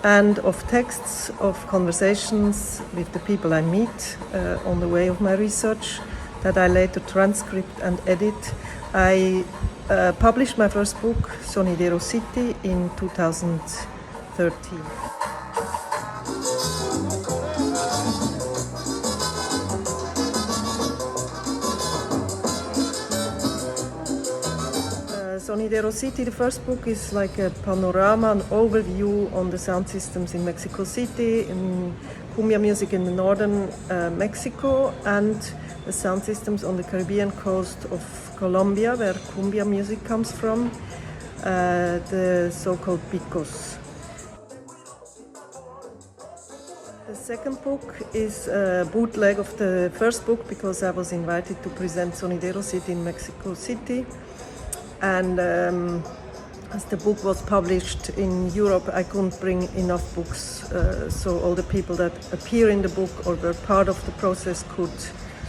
and of texts of conversations with the people I meet on the way of my research that I later transcript and edit, I published my first book, Sonidero City, in 2013. Sonidero City, the first book, is like a panorama, an overview on the sound systems in Mexico City, in cumbia music in the northern Mexico, and the sound systems on the Caribbean coast of Colombia, where cumbia music comes from, the so-called picos. The second book is a bootleg of the first book because I was invited to present Sonidero City in Mexico City. And as the book was published in Europe, I couldn't bring enough books, so all the people that appear in the book or were part of the process could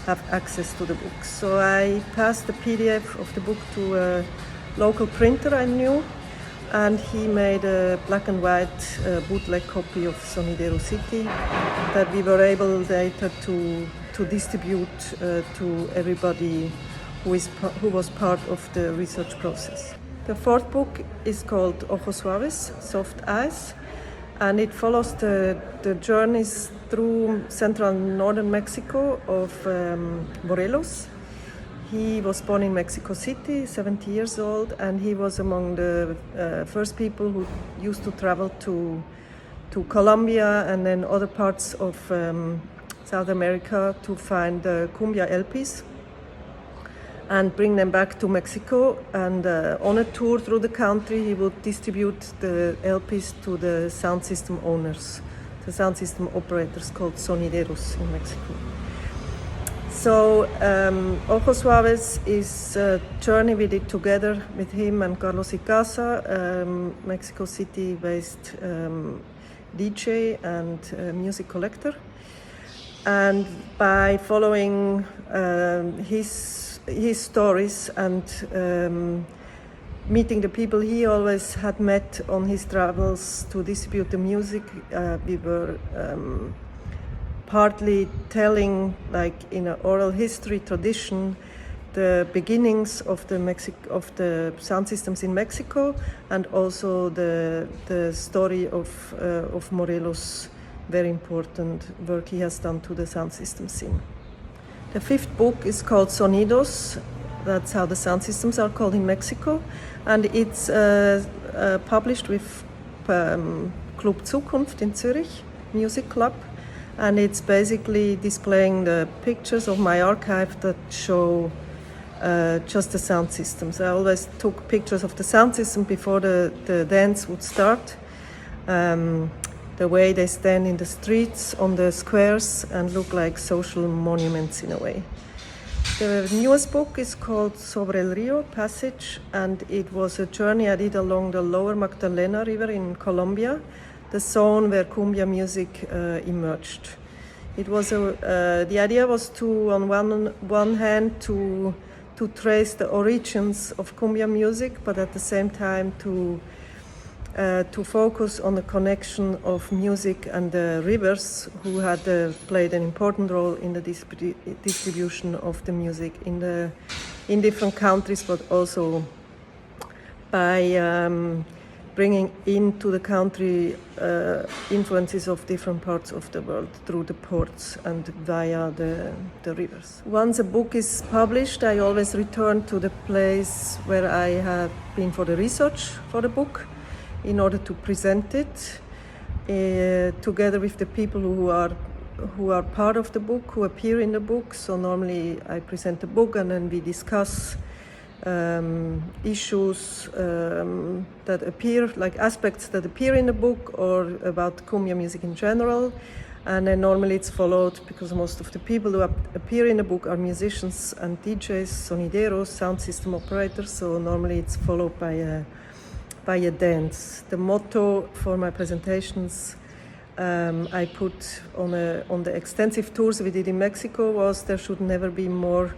have access to the book. So I passed the PDF of the book to a local printer I knew, and he made a black and white bootleg copy of Sonidero City that we were able later to distribute to everybody who was part of the research process. The fourth book is called Ojos Suaves, Soft Eyes, and it follows the journeys through central and northern Mexico of Morelos. He was born in Mexico City, 70 years old, and he was among the first people who used to travel to Colombia and then other parts of South America to find the cumbia LPs and bring them back to Mexico. And on a tour through the country, he would distribute the LPs to the sound system owners, the sound system operators called sonideros in Mexico. So Ojos Suaves is a journey we did together with him and Carlos Icaza, Mexico City-based DJ and music collector. And by following his stories and meeting the people he always had met on his travels to distribute the music, we were partly telling, like in an oral history tradition, the beginnings of the sound systems in Mexico, and also the story of Morelos' very important work he has done to the sound system scene. The fifth book is called Sonidos. That's how the sound systems are called in Mexico, and it's published with Club Zukunft in Zurich, music club, and it's basically displaying the pictures of my archive that show just the sound systems. I always took pictures of the sound system before the dance would start. the way they stand in the streets, on the squares, and look like social monuments in a way. The newest book is called Sobre el Río, Passage, and it was a journey I did along the lower Magdalena River in Colombia, the zone where cumbia music emerged. It was the idea was to, on one hand, to trace the origins of cumbia music, but at the same time to focus on the connection of music and the rivers, who had played an important role in the distribution of the music in different countries, but also by bringing into the country influences of different parts of the world through the ports and via the rivers. Once a book is published, I always return to the place where I have been for the research for the book, in order to present it together with the people who are part of the book, who appear in the book. So normally I present the book and then we discuss issues that appear, like aspects that appear in the book or about cumbia music in general. And then normally it's followed, because most of the people who appear in the book are musicians and DJs, sonideros, sound system operators. So normally it's followed by a dance. The motto for my presentations I put on the extensive tours we did in Mexico was, there should never be more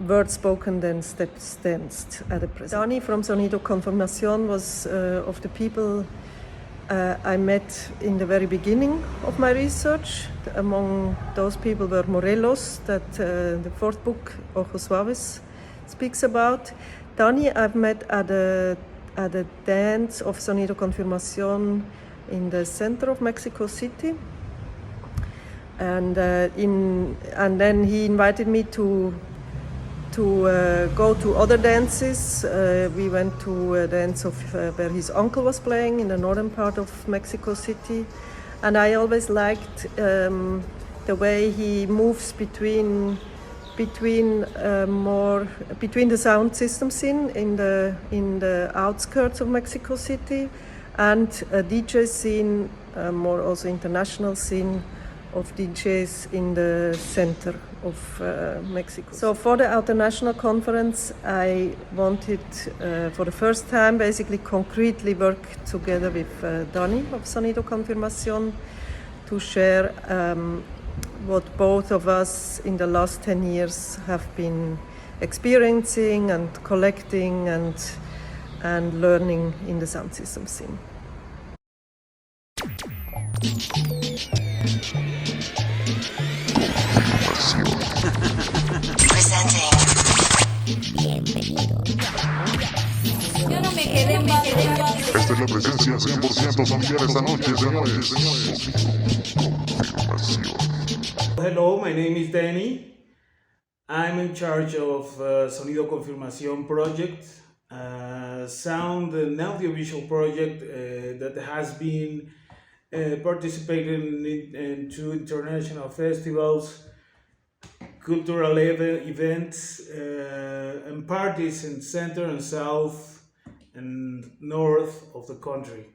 words spoken than steps danced at a present. Dani from Sonido Conformación was of the people I met in the very beginning of my research. Among those people were Morelos, that the fourth book, Ojos Suaves, speaks about. Dani I've met at a dance of Sonido Confirmación in the center of Mexico City, and then he invited me to go to other dances. We went to a dance of where his uncle was playing in the northern part of Mexico City, and I always liked the way he moves between the sound system scene in the outskirts of Mexico City, and a DJ scene, more also international scene of DJs in the center of Mexico. So for the Outernational conference, I wanted for the first time basically concretely work together with Dani of Sonido Confirmación to share what both of us in the last 10 years have been experiencing and collecting and learning in the sound system scene. Presenting. Bienvenido. Yo no me quedé en Esta es la presencia 100% familiar esta noche, señores. Hello, my name is Danny. I'm in charge of Sonido Confirmación project, sound and audiovisual project that has been participating in 2 international festivals, cultural events, and parties in center and south and north of the country.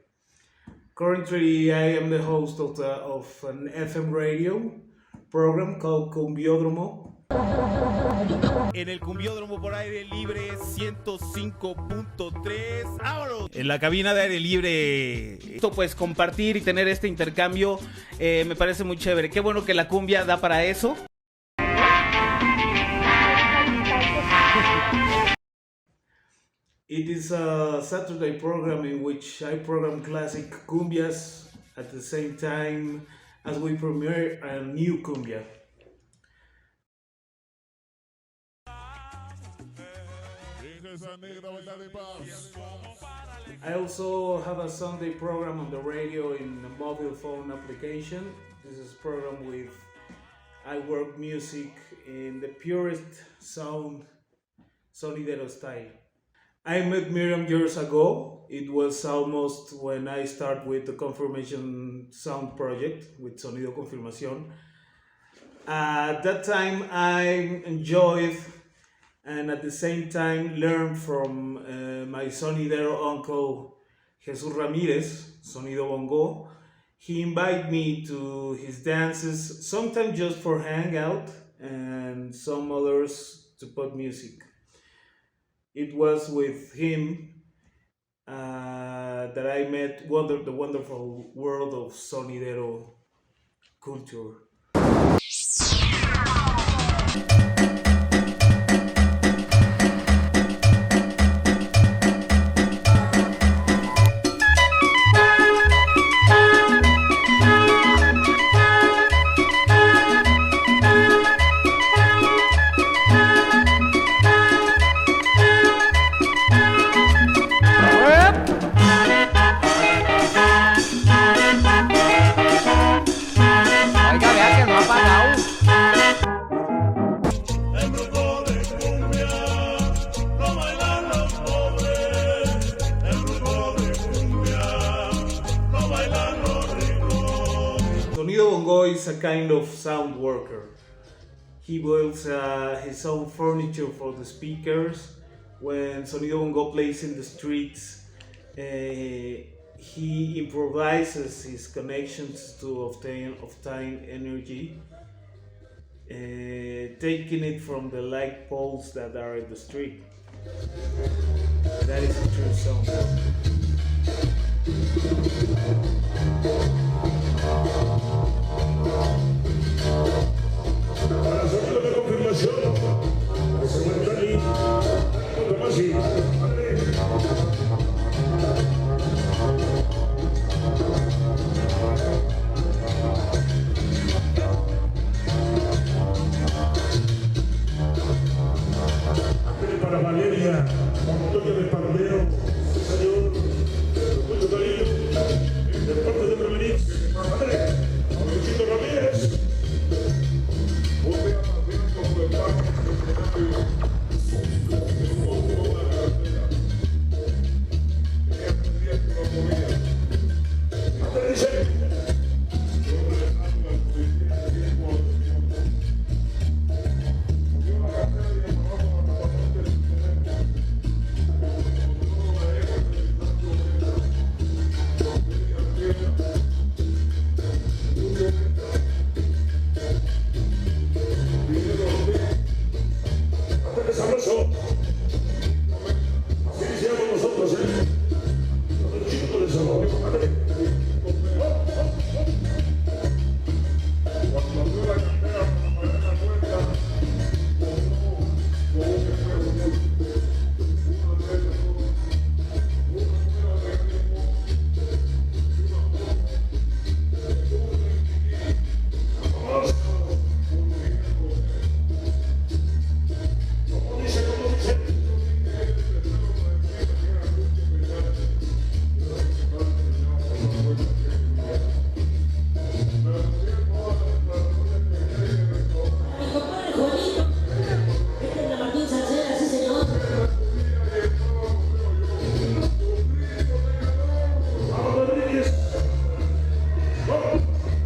Currently, I am the host of an FM radio program called Cumbiódromo. En el Cumbiódromo por aire libre 105.3. ¡Vámonos! En la cabina de aire libre. Esto pues compartir y tener este intercambio me parece muy chévere. Qué bueno que la cumbia da para eso. It is a Saturday program in which I program classic cumbias at the same time as we premiere a new cumbia. I also have a Sunday program on the radio in a mobile phone application. This is a program with I work music in the purest sound, sonidero style. I met Mirjam years ago. It was almost when I started with the Confirmation Sound project with Sonido Confirmación. At that time, I enjoyed and at the same time learned from my sonidero uncle Jesus Ramirez, Sonido Bongo. He invited me to his dances, sometimes just for hangout, and some others to put music. It was with him that I met the wonderful world of sonidero culture. Sonido Bongo is a kind of sound worker. He builds his own furniture for the speakers. When Sonido Bongo plays in the streets, he improvises his connections to obtain energy, taking it from the light poles that are in the street. That is a true sound worker. Para Valeria, Montoya de Pandeo, señor, con mucho cariño, de parte de Berlín, padre, a Luisito Ramírez.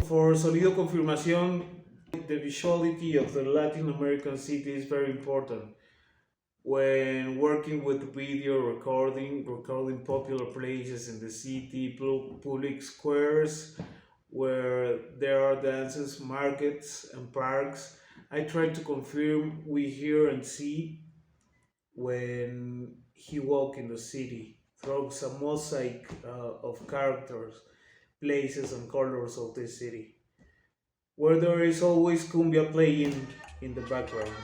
For Sonido Confirmación, the visuality of the Latin American city is very important. When working with video recording popular places in the city, public squares where there are dances, markets, and parks, I try to confirm we hear and see when he walks in the city through a mosaic of characters, places, and colors of this city, where there is always cumbia playing in the background.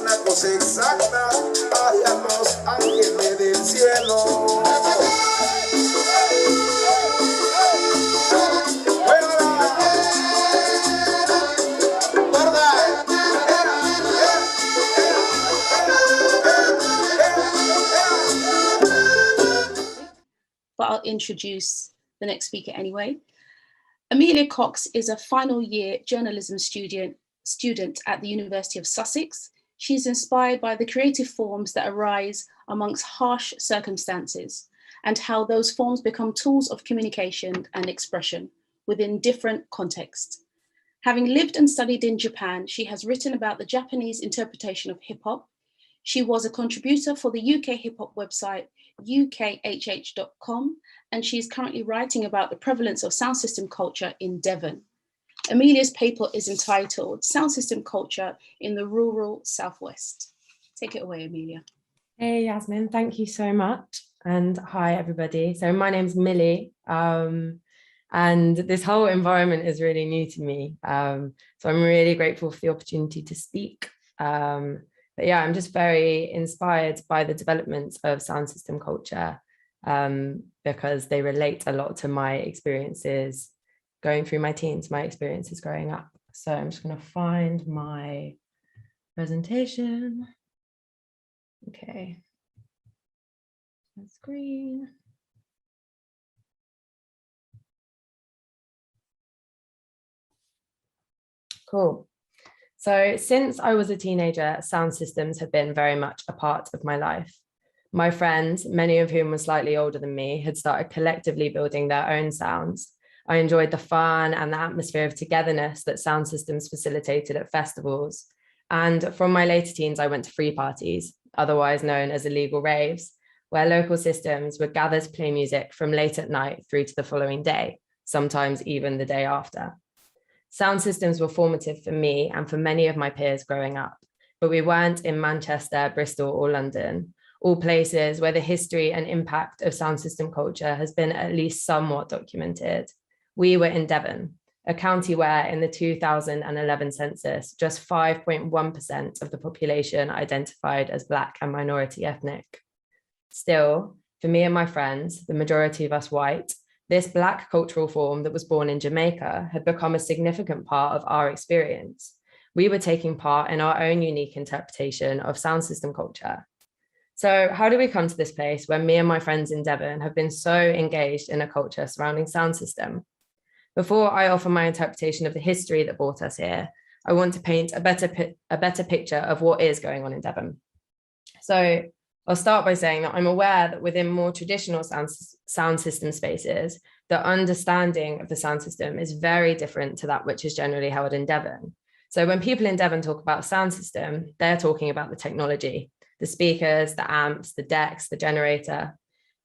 una cosa exacta, ay, a los ángeles del cielo. But I'll introduce the next speaker anyway. Emilia Cox is a final year journalism student at the University of Sussex. She's inspired by the creative forms that arise amongst harsh circumstances and how those forms become tools of communication and expression within different contexts. Having lived and studied in Japan, she has written about the Japanese interpretation of hip hop. She was a contributor for the UK hip hop website ukhh.com, and she's currently writing about the prevalence of sound system culture in Devon. Emilia's paper is entitled Sound System Culture in the Rural Southwest. Take it away, Emilia. Hey, Yassmin, thank you so much. And hi, everybody. So my name's Millie, and this whole environment is really new to me. So I'm really grateful for the opportunity to speak. But yeah, I'm just very inspired by the developments of sound system culture because they relate a lot to my experiences going through my teens, my experiences growing up. So I'm just going to find my presentation. Okay. Screen. Cool. So since I was a teenager, sound systems have been very much a part of my life. My friends, many of whom were slightly older than me, had started collectively building their own sounds. I enjoyed the fun and the atmosphere of togetherness that sound systems facilitated at festivals. And from my later teens, I went to free parties, otherwise known as illegal raves, where local systems would gather to play music from late at night through to the following day, sometimes even the day after. Sound systems were formative for me and for many of my peers growing up, but we weren't in Manchester, Bristol, or London, all places where the history and impact of sound system culture has been at least somewhat documented. We were in Devon, a county where in the 2011 census, just 5.1% of the population identified as Black and minority ethnic. Still, for me and my friends, the majority of us white, this Black cultural form that was born in Jamaica had become a significant part of our experience. We were taking part in our own unique interpretation of sound system culture. So how do we come to this place where me and my friends in Devon have been so engaged in a culture surrounding sound system? Before I offer my interpretation of the history that brought us here, I want to paint a better picture of what is going on in Devon. So I'll start by saying that I'm aware that within more traditional sound system spaces, the understanding of the sound system is very different to that which is generally held in Devon. So when people in Devon talk about sound system, they're talking about the technology, the speakers, the amps, the decks, the generator,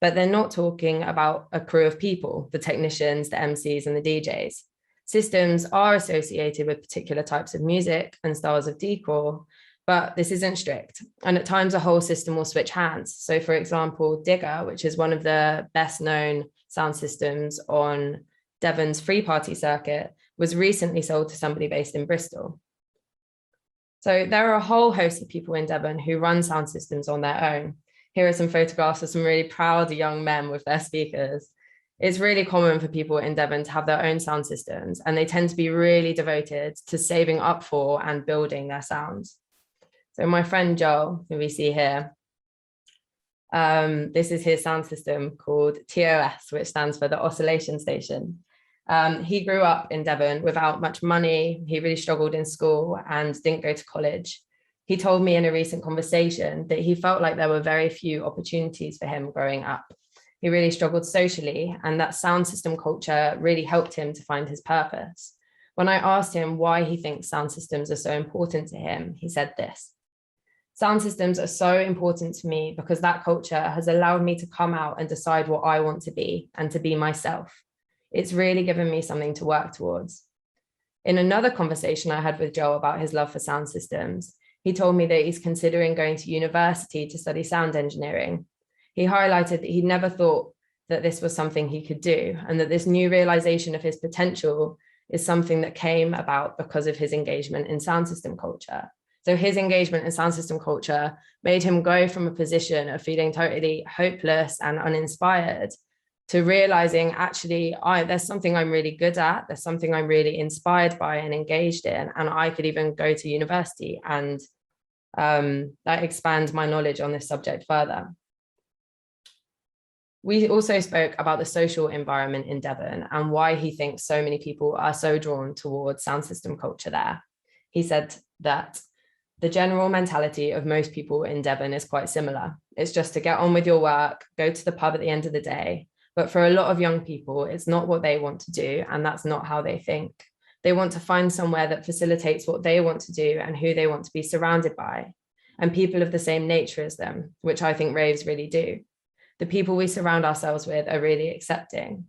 but they're not talking about a crew of people, the technicians, the MCs, and the DJs. Systems are associated with particular types of music and styles of decor, but this isn't strict. And at times a whole system will switch hands. So for example, Digger, which is one of the best known sound systems on Devon's free party circuit, was recently sold to somebody based in Bristol. So there are a whole host of people in Devon who run sound systems on their own. Here are some photographs of some really proud young men with their speakers. It's really common for people in Devon to have their own sound systems, and they tend to be really devoted to saving up for and building their sounds. So my friend Joel, who we see here, this is his sound system called TOS, which stands for the Oscillation Station. He grew up in Devon without much money. He really struggled in school and didn't go to college. He told me in a recent conversation that he felt like there were very few opportunities for him growing up. He really struggled socially, and that sound system culture really helped him to find his purpose. When I asked him why he thinks sound systems are so important to him, he said this: "Sound systems are so important to me because that culture has allowed me to come out and decide what I want to be and to be myself. It's really given me something to work towards." In another conversation I had with Joel about his love for sound systems, he told me that he's considering going to university to study sound engineering. He highlighted that he'd never thought that this was something he could do, and that this new realization of his potential is something that came about because of his engagement in sound system culture. So his engagement in sound system culture made him go from a position of feeling totally hopeless and uninspired to realizing, actually, there's something I'm really good at, there's something I'm really inspired by and engaged in, and I could even go to university and that expands my knowledge on this subject further. We also spoke about the social environment in Devon and why he thinks so many people are so drawn towards sound system culture there. He said that the general mentality of most people in Devon is quite similar. It's just to get on with your work, go to the pub at the end of the day. But for a lot of young people, it's not what they want to do, and that's not how they think. They want to find somewhere that facilitates what they want to do and who they want to be surrounded by, and people of the same nature as them, which I think raves really do. The people we surround ourselves with are really accepting.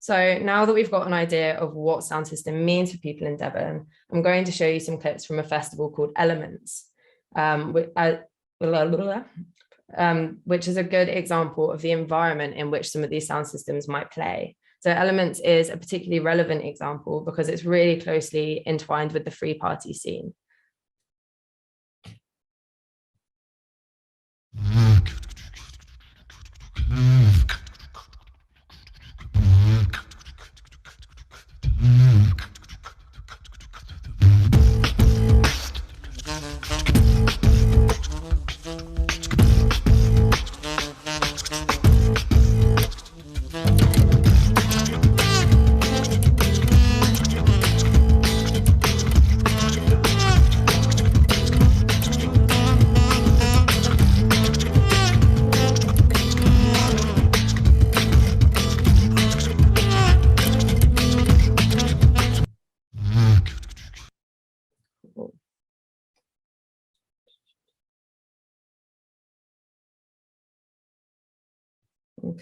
So now that we've got an idea of what sound system means for people in Devon, I'm going to show you some clips from a festival called Elements, which is a good example of the environment in which some of these sound systems might play. So Elements is a particularly relevant example because it's really closely entwined with the free party scene.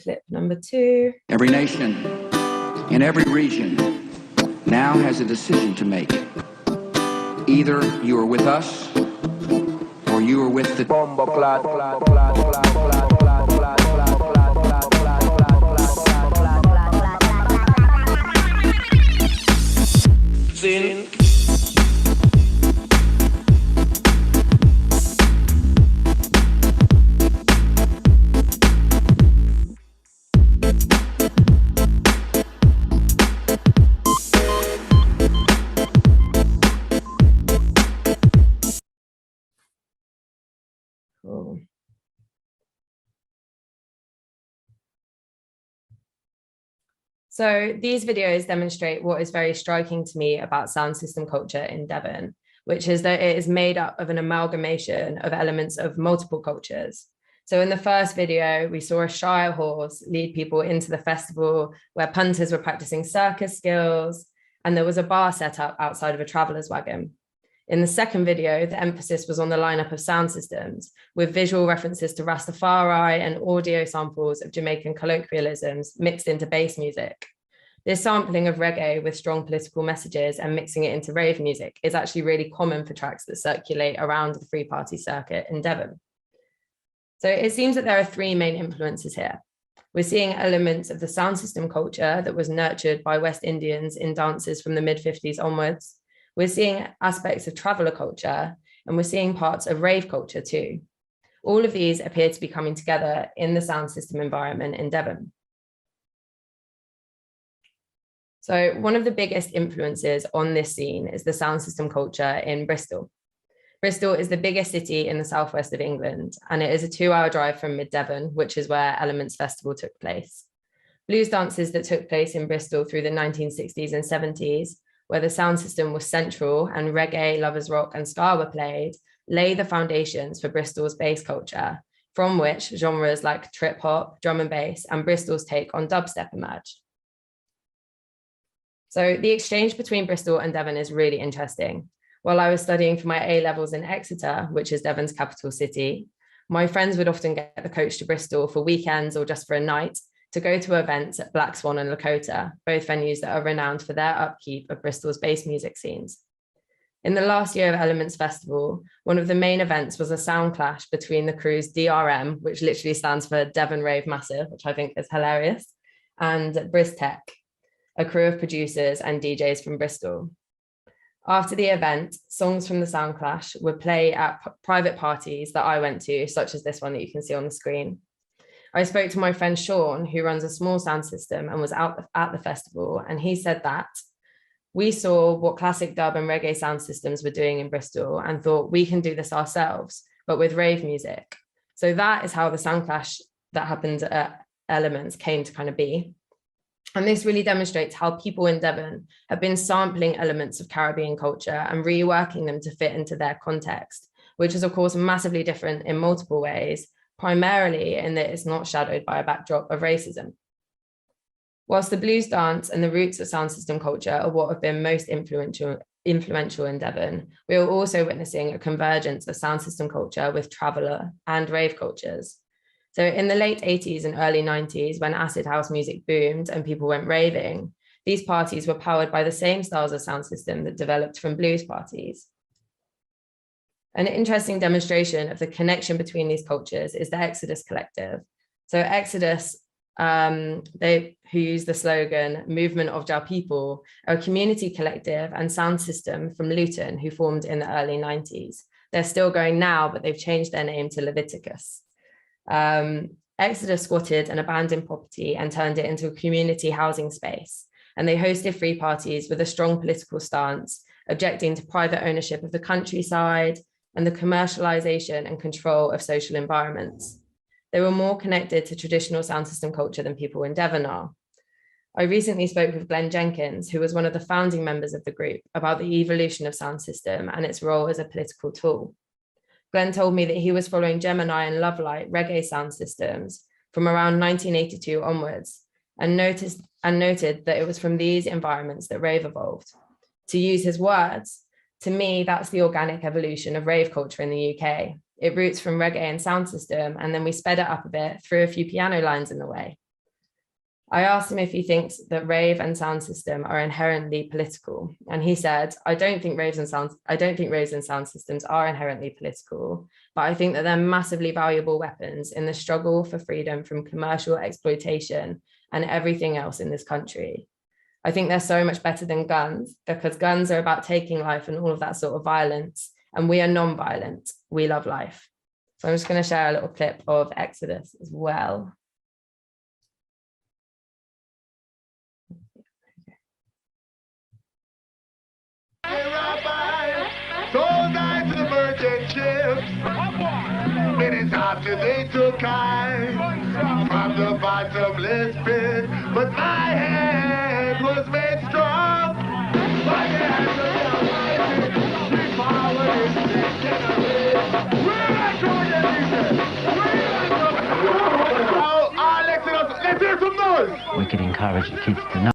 Clip number 2. Every nation in every region now has a decision to make. Either you are with us or you are with the bomb. Cool. So these videos demonstrate what is very striking to me about sound system culture in Devon, which is that it is made up of an amalgamation of elements of multiple cultures. So in the first video, we saw a Shire horse lead people into the festival where punters were practicing circus skills, and there was a bar set up outside of a traveller's wagon. In the second video, the emphasis was on the lineup of sound systems with visual references to Rastafari and audio samples of Jamaican colloquialisms mixed into bass music. This sampling of reggae with strong political messages and mixing it into rave music is actually really common for tracks that circulate around the free party circuit in Devon. So it seems that there are 3 main influences here. We're seeing elements of the sound system culture that was nurtured by West Indians in dances from the mid-50s onwards. We're seeing aspects of traveller culture, and we're seeing parts of rave culture too. All of these appear to be coming together in the sound system environment in Devon. So one of the biggest influences on this scene is the sound system culture in Bristol. Bristol is the biggest city in the southwest of England, and it is a 2-hour drive from Mid-Devon, which is where Elements Festival took place. Blues dances that took place in Bristol through the 1960s and 70s, where the sound system was central and reggae, lovers rock and ska were played, lay the foundations for Bristol's bass culture, from which genres like trip hop, drum and bass, and Bristol's take on dubstep emerged. So the exchange between Bristol and Devon is really interesting. While I was studying for my A-levels in Exeter, which is Devon's capital city, my friends would often get the coach to Bristol for weekends or just for a night to go to events at Black Swan and Lakota, both venues that are renowned for their upkeep of Bristol's bass music scenes. In the last year of Elements Festival, one of the main events was a sound clash between the crew's DRM, which literally stands for Devon Rave Massive, which I think is hilarious, and Bristech, a crew of producers and DJs from Bristol. After the event, songs from the sound clash would play at private parties that I went to, such as this one that you can see on the screen. I spoke to my friend Sean, who runs a small sound system and was out at the festival, and he said that we saw what classic dub and reggae sound systems were doing in Bristol and thought we can do this ourselves, but with rave music. So that is how the sound clash that happened at Elements came to kind of be. And this really demonstrates how people in Devon have been sampling elements of Caribbean culture and reworking them to fit into their context, which is of course massively different in multiple ways, primarily in that it's not shadowed by a backdrop of racism. Whilst the blues dance and the roots of sound system culture are what have been most influential in Devon, we are also witnessing a convergence of sound system culture with traveller and rave cultures. So in the late 80s and early 90s, when acid house music boomed and people went raving, these parties were powered by the same styles of sound system that developed from blues parties. An interesting demonstration of the connection between these cultures is the Exodus Collective. So Exodus, who use the slogan Movement of Jah People, are a community collective and sound system from Luton who formed in the early 90s. They're still going now, but they've changed their name to Leviticus. Exodus squatted an abandoned property and turned it into a community housing space. And they hosted free parties with a strong political stance, objecting to private ownership of the countryside and the commercialization and control of social environments. They were more connected to traditional sound system culture than people in Devon are. I recently spoke with Glenn Jenkins, who was one of the founding members of the group, about the evolution of sound system and its role as a political tool. Glenn told me that he was following Gemini and Lovelight reggae sound systems from around 1982 onwards, and noted that it was from these environments that rave evolved. To use his words, to me, that's the organic evolution of rave culture in the UK. It roots from reggae and sound system, and then we sped it up a bit, threw a few piano lines in the way. I asked him if he thinks that rave and sound system are inherently political, and he said, I don't think raves and sound systems are inherently political, but I think that they're massively valuable weapons in the struggle for freedom from commercial exploitation and everything else in this country. I think they're so much better than guns, because guns are about taking life and all of that sort of violence, and we are non-violent. We love life. So I'm just going to share a little clip of Exodus as well. Sold I to the merchant ships. Minutes after they took I from the bottomless pit, but my hand was made strong by the hands of the Almighty. The power is taken away. Where I go, let's hear some noise. We could encourage the kids to know.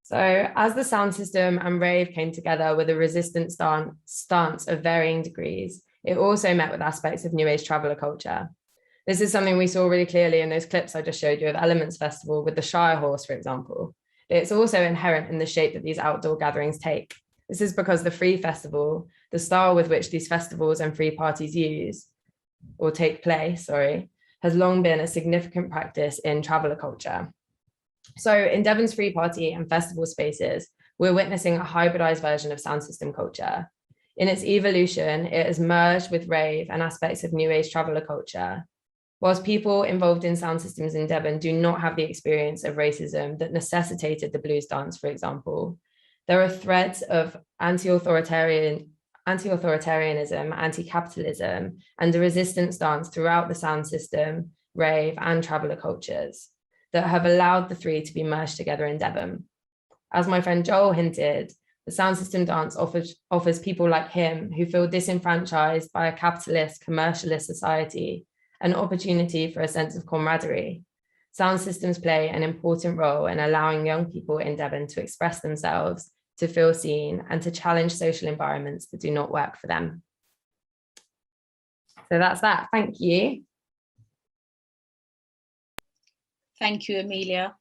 So as the sound system and rave came together with a resistant stance of varying degrees, it also met with aspects of New Age traveller culture. This is something we saw really clearly in those clips I just showed you of Elements Festival with the Shire Horse, for example. It's also inherent in the shape that these outdoor gatherings take. This is because the Free Festival, the style with which these festivals and free parties take place, has long been a significant practice in traveller culture. So in Devon's free party and festival spaces, we're witnessing a hybridized version of sound system culture. In its evolution, it has merged with rave and aspects of New Age traveller culture. Whilst people involved in sound systems in Devon do not have the experience of racism that necessitated the blues dance, for example, there are threads of anti-authoritarianism, anti-capitalism, and a resistance stance throughout the sound system, rave, and traveller cultures that have allowed the three to be merged together in Devon. As my friend Joel hinted, the sound system dance offers people like him who feel disenfranchised by a capitalist, commercialist society an opportunity for a sense of camaraderie. Sound systems play an important role in allowing young people in Devon to express themselves, to feel seen, and to challenge social environments that do not work for them. So that's that. Thank you. Thank you, Emilia.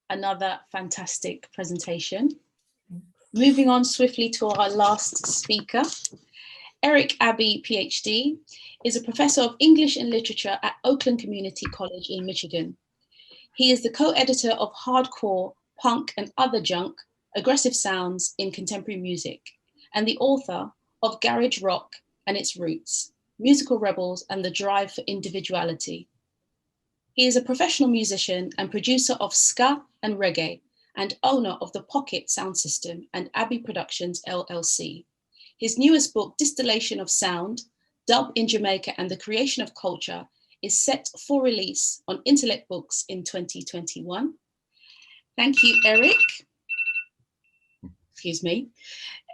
Another fantastic presentation. Moving on swiftly to our last speaker. Eric Abbey, PhD, is a professor of English and literature at Oakland Community College in Michigan. He is the co-editor of Hardcore, Punk and Other Junk, Aggressive Sounds in Contemporary Music, and the author of Garage Rock and Its Roots, Musical Rebels and the Drive for Individuality. He is a professional musician and producer of ska and reggae, and owner of the Pocket Sound System and Abbey Productions LLC. His newest book, Distillation of Sound, Dub in Jamaica and the Creation of Culture, is set for release on Intellect Books in 2021. Thank you, Eric. Excuse me.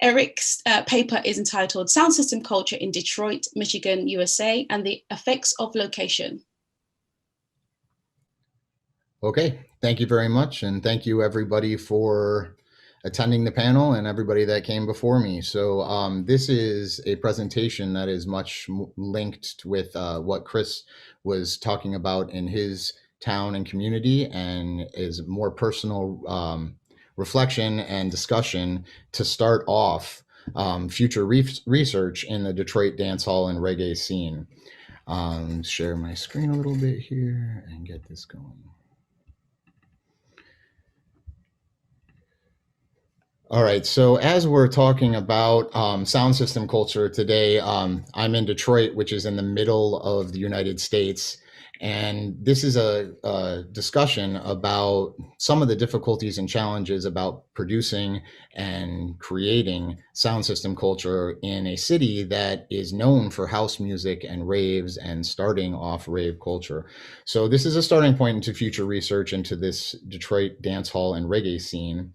Eric's paper is entitled Sound System Culture in Detroit, Michigan, USA, and the Effects of Location. Okay, thank you very much. And thank you everybody for attending the panel and everybody that came before me. So this is a presentation that is much linked with what Chris was talking about in his town and community, and is more personal reflection and discussion to start off future research in the Detroit dancehall and reggae scene. Share my screen a little bit here and get this going. All right, so as we're talking about sound system culture today, I'm in Detroit, which is in the middle of the United States. And this is a discussion about some of the difficulties and challenges about producing and creating sound system culture in a city that is known for house music and raves and starting off rave culture. So this is a starting point into future research into this Detroit dancehall and reggae scene.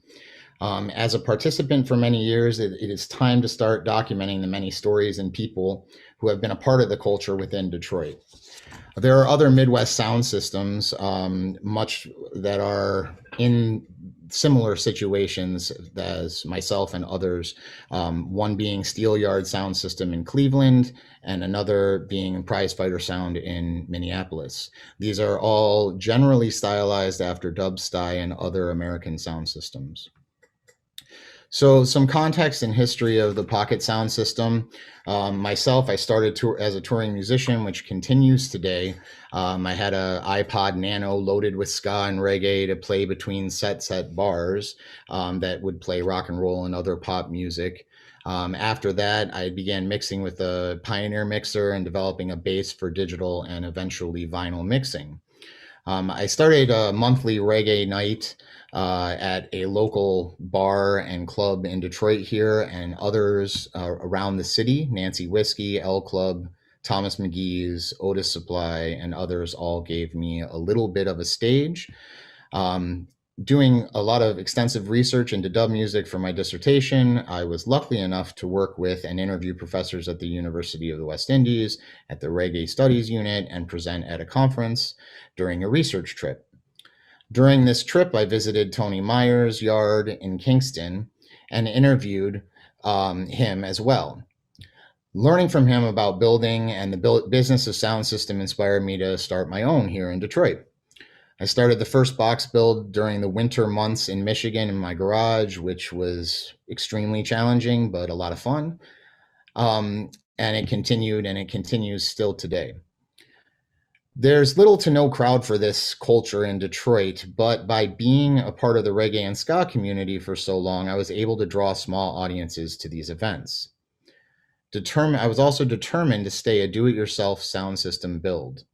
As a participant for many years, it is time to start documenting the many stories and people who have been a part of the culture within Detroit. There are other Midwest sound systems, much that are in similar situations as myself and others, one being Steelyard Sound System in Cleveland, and another being Prize Fighter Sound in Minneapolis. These are all generally stylized after dubstyle and other American sound systems. So some context and history of the Pocket Sound System. Myself, I started as a touring musician, which continues today. I had an iPod Nano loaded with ska and reggae to play between sets at bars that would play rock and roll and other pop music. After that, I began mixing with a Pioneer mixer and developing a base for digital and eventually vinyl mixing. I started a monthly reggae night at a local bar and club in Detroit here, and others around the city. Nancy Whiskey, L Club, Thomas McGee's, Otis Supply, and others all gave me a little bit of a stage. Doing a lot of extensive research into dub music for my dissertation, I was lucky enough to work with and interview professors at the University of the West Indies at the Reggae Studies Unit and present at a conference during a research trip. During this trip, I visited Tony Meyer's yard in Kingston and interviewed him as well. Learning from him about building and the business of sound system inspired me to start my own here in Detroit. I started the first box build during the winter months in Michigan in my garage, which was extremely challenging, but a lot of fun. And it continued, and it continues still today. There's little to no crowd for this culture in Detroit, but by being a part of the reggae and ska community for so long, I was able to draw small audiences to these events. I was also determined to stay a do-it-yourself sound system build.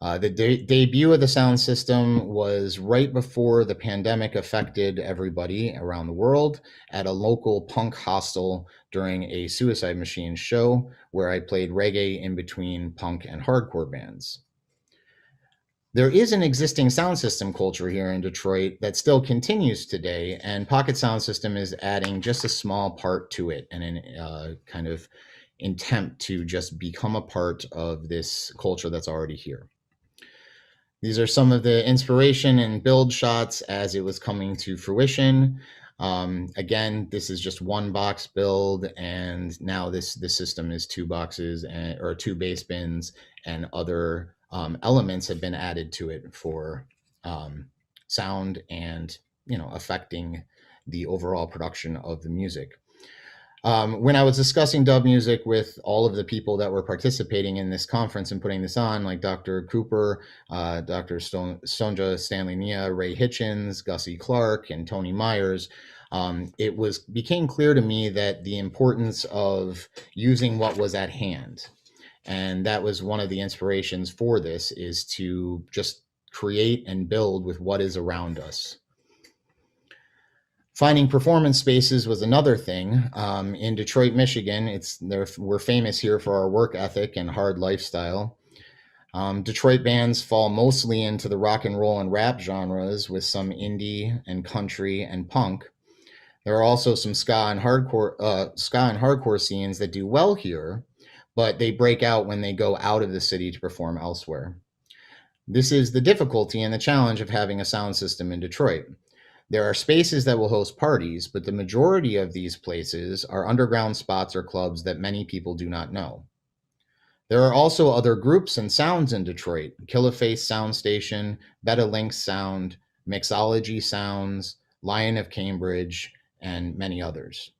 The debut of the sound system was right before the pandemic affected everybody around the world at a local punk hostel during a Suicide Machine show where I played reggae in between punk and hardcore bands. There is an existing sound system culture here in Detroit that still continues today, and Pocket Sound System is adding just a small part to it and in kind of intent to just become a part of this culture that's already here. These are some of the inspiration and build shots as it was coming to fruition. Again, this is just one box build, and now this system is 2 boxes or 2 bass bins, and other elements have been added to it for sound and affecting the overall production of the music. When I was discussing dub music with all of the people that were participating in this conference and putting this on, like Dr. Cooper, Dr. Sonja Stanley Nia, Ray Hitchens, Gussie Clark, and Tony Myers, it became clear to me that the importance of using what was at hand. And that was one of the inspirations for this, is to just create and build with what is around us. Finding performance spaces was another thing. In Detroit, Michigan, we're famous here for our work ethic and hard lifestyle. Detroit bands fall mostly into the rock and roll and rap genres, with some indie and country and punk. There are also some ska and hardcore scenes that do well here, but they break out when they go out of the city to perform elsewhere. This is the difficulty and the challenge of having a sound system in Detroit. There are spaces that will host parties, but the majority of these places are underground spots or clubs that many people do not know. There are also other groups and sounds in Detroit: Killaface Sound Station, Beta Lynx Sound, Mixology Sounds, Lion of Cambridge, and many others.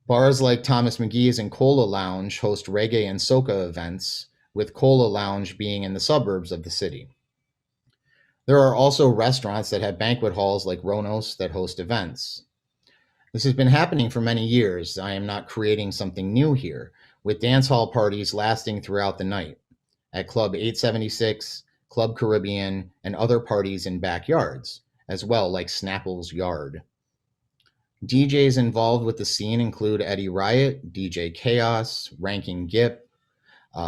Bars like Thomas McGee's and Cola Lounge host reggae and soca events, with Cola Lounge being in the suburbs of the city. There are also restaurants that have banquet halls like Ronos that host events. This has been happening for many years. I am not creating something new here, with dance hall parties lasting throughout the night at Club 876, Club Caribbean, and other parties in backyards, as well, like Snapple's Yard. DJs involved with the scene include Eddie Riot, DJ Chaos, Ranking Gip,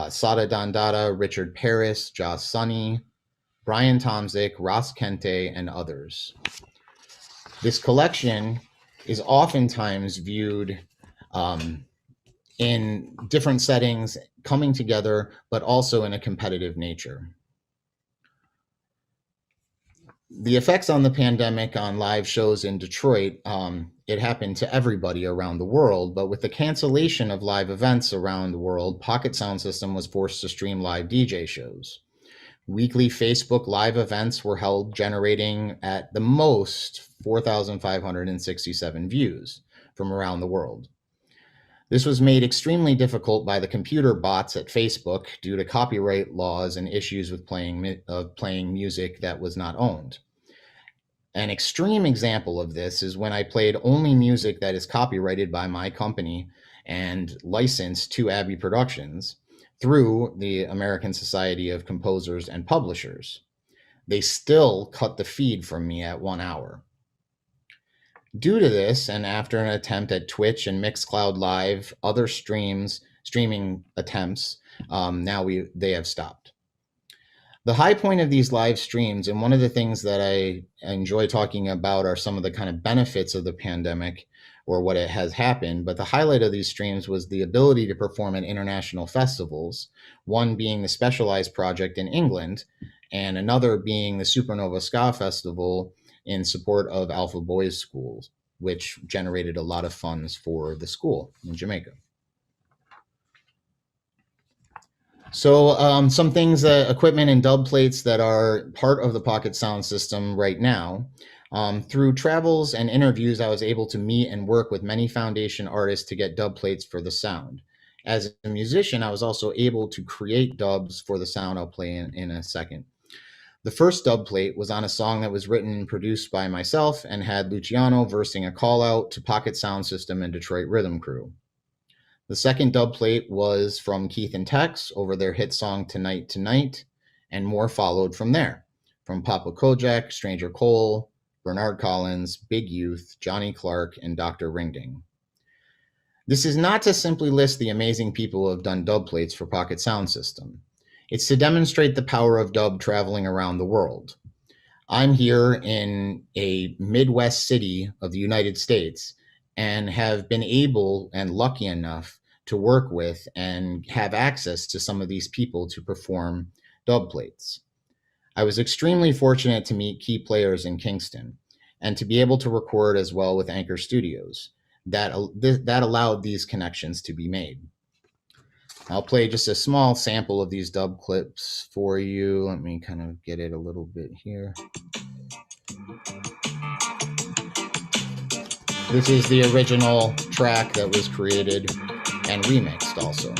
Sada Dandada, Richard Paris, Joss Sonny, Brian Tomzik, Ross Kente, and others. This collection is oftentimes viewed in different settings, coming together, but also in a competitive nature. The effects on the pandemic on live shows in Detroit, it happened to everybody around the world, but with the cancellation of live events around the world, Pocket Sound System was forced to stream live DJ shows. Weekly Facebook Live events were held, generating at the most 4,567 views from around the world. This was made extremely difficult by the computer bots at Facebook due to copyright laws and issues with playing music that was not owned. An extreme example of this is when I played only music that is copyrighted by my company and licensed to Abbey Productions through the American Society of Composers and Publishers. They still cut the feed from me at 1 hour. Due to this, and after an attempt at Twitch and Mixcloud Live, other streaming attempts, they have stopped. The high point of these live streams, and one of the things that I enjoy talking about, are some of the kind of benefits of the pandemic, or what it has happened, but the highlight of these streams was the ability to perform at international festivals, one being the Specialized Project in England, and another being the Supernova Ska Festival in support of Alpha Boys Schools, which generated a lot of funds for the school in Jamaica. So some things, equipment and dub plates that are part of the Pocket Sound System right now. Through travels and interviews, I was able to meet and work with many foundation artists to get dub plates for the sound. As a musician, I was also able to create dubs for the sound I'll play in a second. The first dub plate was on a song that was written and produced by myself and had Luciano versing a call out to Pocket Sound System and Detroit Rhythm Crew. The second dub plate was from Keith and Tex over their hit song Tonight Tonight, and more followed from there, from Papa Kojak, Stranger Cole, Bernard Collins, Big Youth, Johnny Clark, and Dr. Ringding. This is not to simply list the amazing people who have done dub plates for Pocket Sound System. It's to demonstrate the power of dub traveling around the world. I'm here in a Midwest city of the United States and have been able and lucky enough to work with and have access to some of these people to perform dub plates. I was extremely fortunate to meet key players in Kingston and to be able to record as well with Anchor Studios. That allowed these connections to be made. I'll play just a small sample of these dub clips for you. Let me kind of get it a little bit here. This is the original track that was created and remixed also.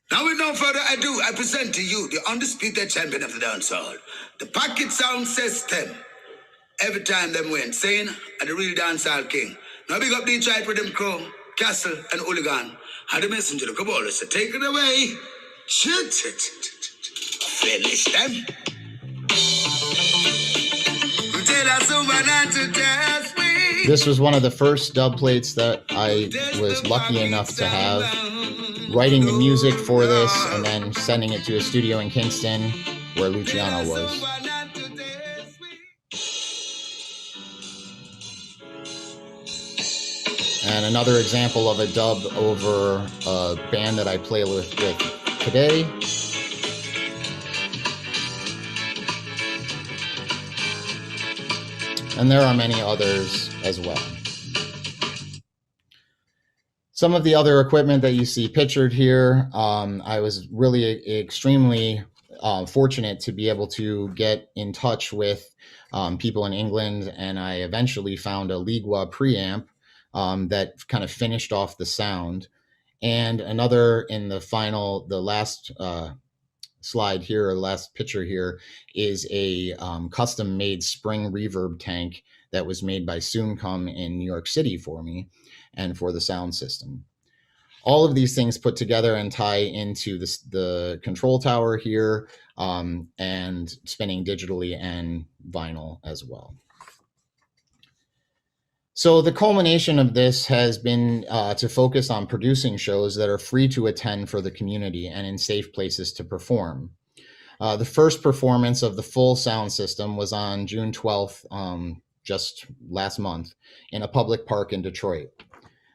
Now with no further ado, I present to you the undisputed champion of the dancehall, the Pocket Sound System. Every time them win, saying, and the real dancehall king. Now big up the Detroit Rhythm Crew, Castle and Hooligan, and the messenger, the Cabal, so take it away. Finish them. This was one of the first dub plates that I was lucky enough to have. Writing the music for this and then sending it to a studio in Kingston where Luciano was. And another example of a dub over a band that I play with today. And there are many others as well. Some of the other equipment that you see pictured here, I was really extremely fortunate to be able to get in touch with people in England, and I eventually found a Ligua preamp that kind of finished off the sound. And another in the last slide here, or last picture here, is a custom-made spring reverb tank that was made by Soon-Come in New York City for me and for the sound system. All of these things put together and tie into the control tower here, and spinning digitally and vinyl as well. So the culmination of this has been to focus on producing shows that are free to attend for the community and in safe places to perform. The first performance of the full sound system was on June 12th, just last month, in a public park in Detroit.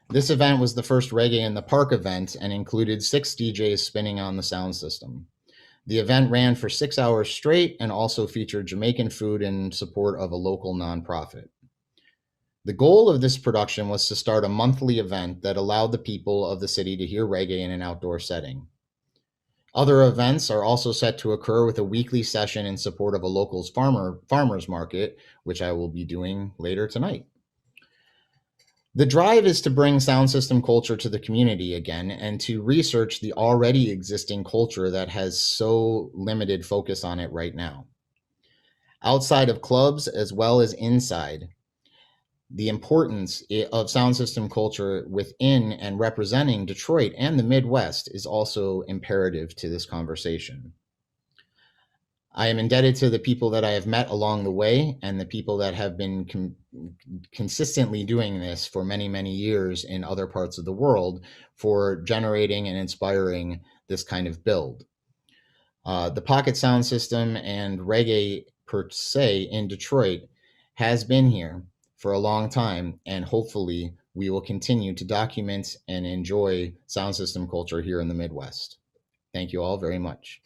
This event was the first Reggae in the Park event and included 6 DJs spinning on the sound system. The event ran for 6 hours straight and also featured Jamaican food in support of a local nonprofit. The goal of this production was to start a monthly event that allowed the people of the city to hear reggae in an outdoor setting. Other events are also set to occur, with a weekly session in support of a local farmers market, which I will be doing later tonight. The drive is to bring sound system culture to the community again and to research the already existing culture that has so limited focus on it right now. Outside of clubs as well as inside, the importance of sound system culture within and representing Detroit and the Midwest is also imperative to this conversation. I am indebted to the people that I have met along the way and the people that have been consistently doing this for many, many years in other parts of the world for generating and inspiring this kind of build. The Pocket Sound System and reggae per se in Detroit has been here for a long time, and hopefully we will continue to document and enjoy sound system culture here in the Midwest. Thank you all very much.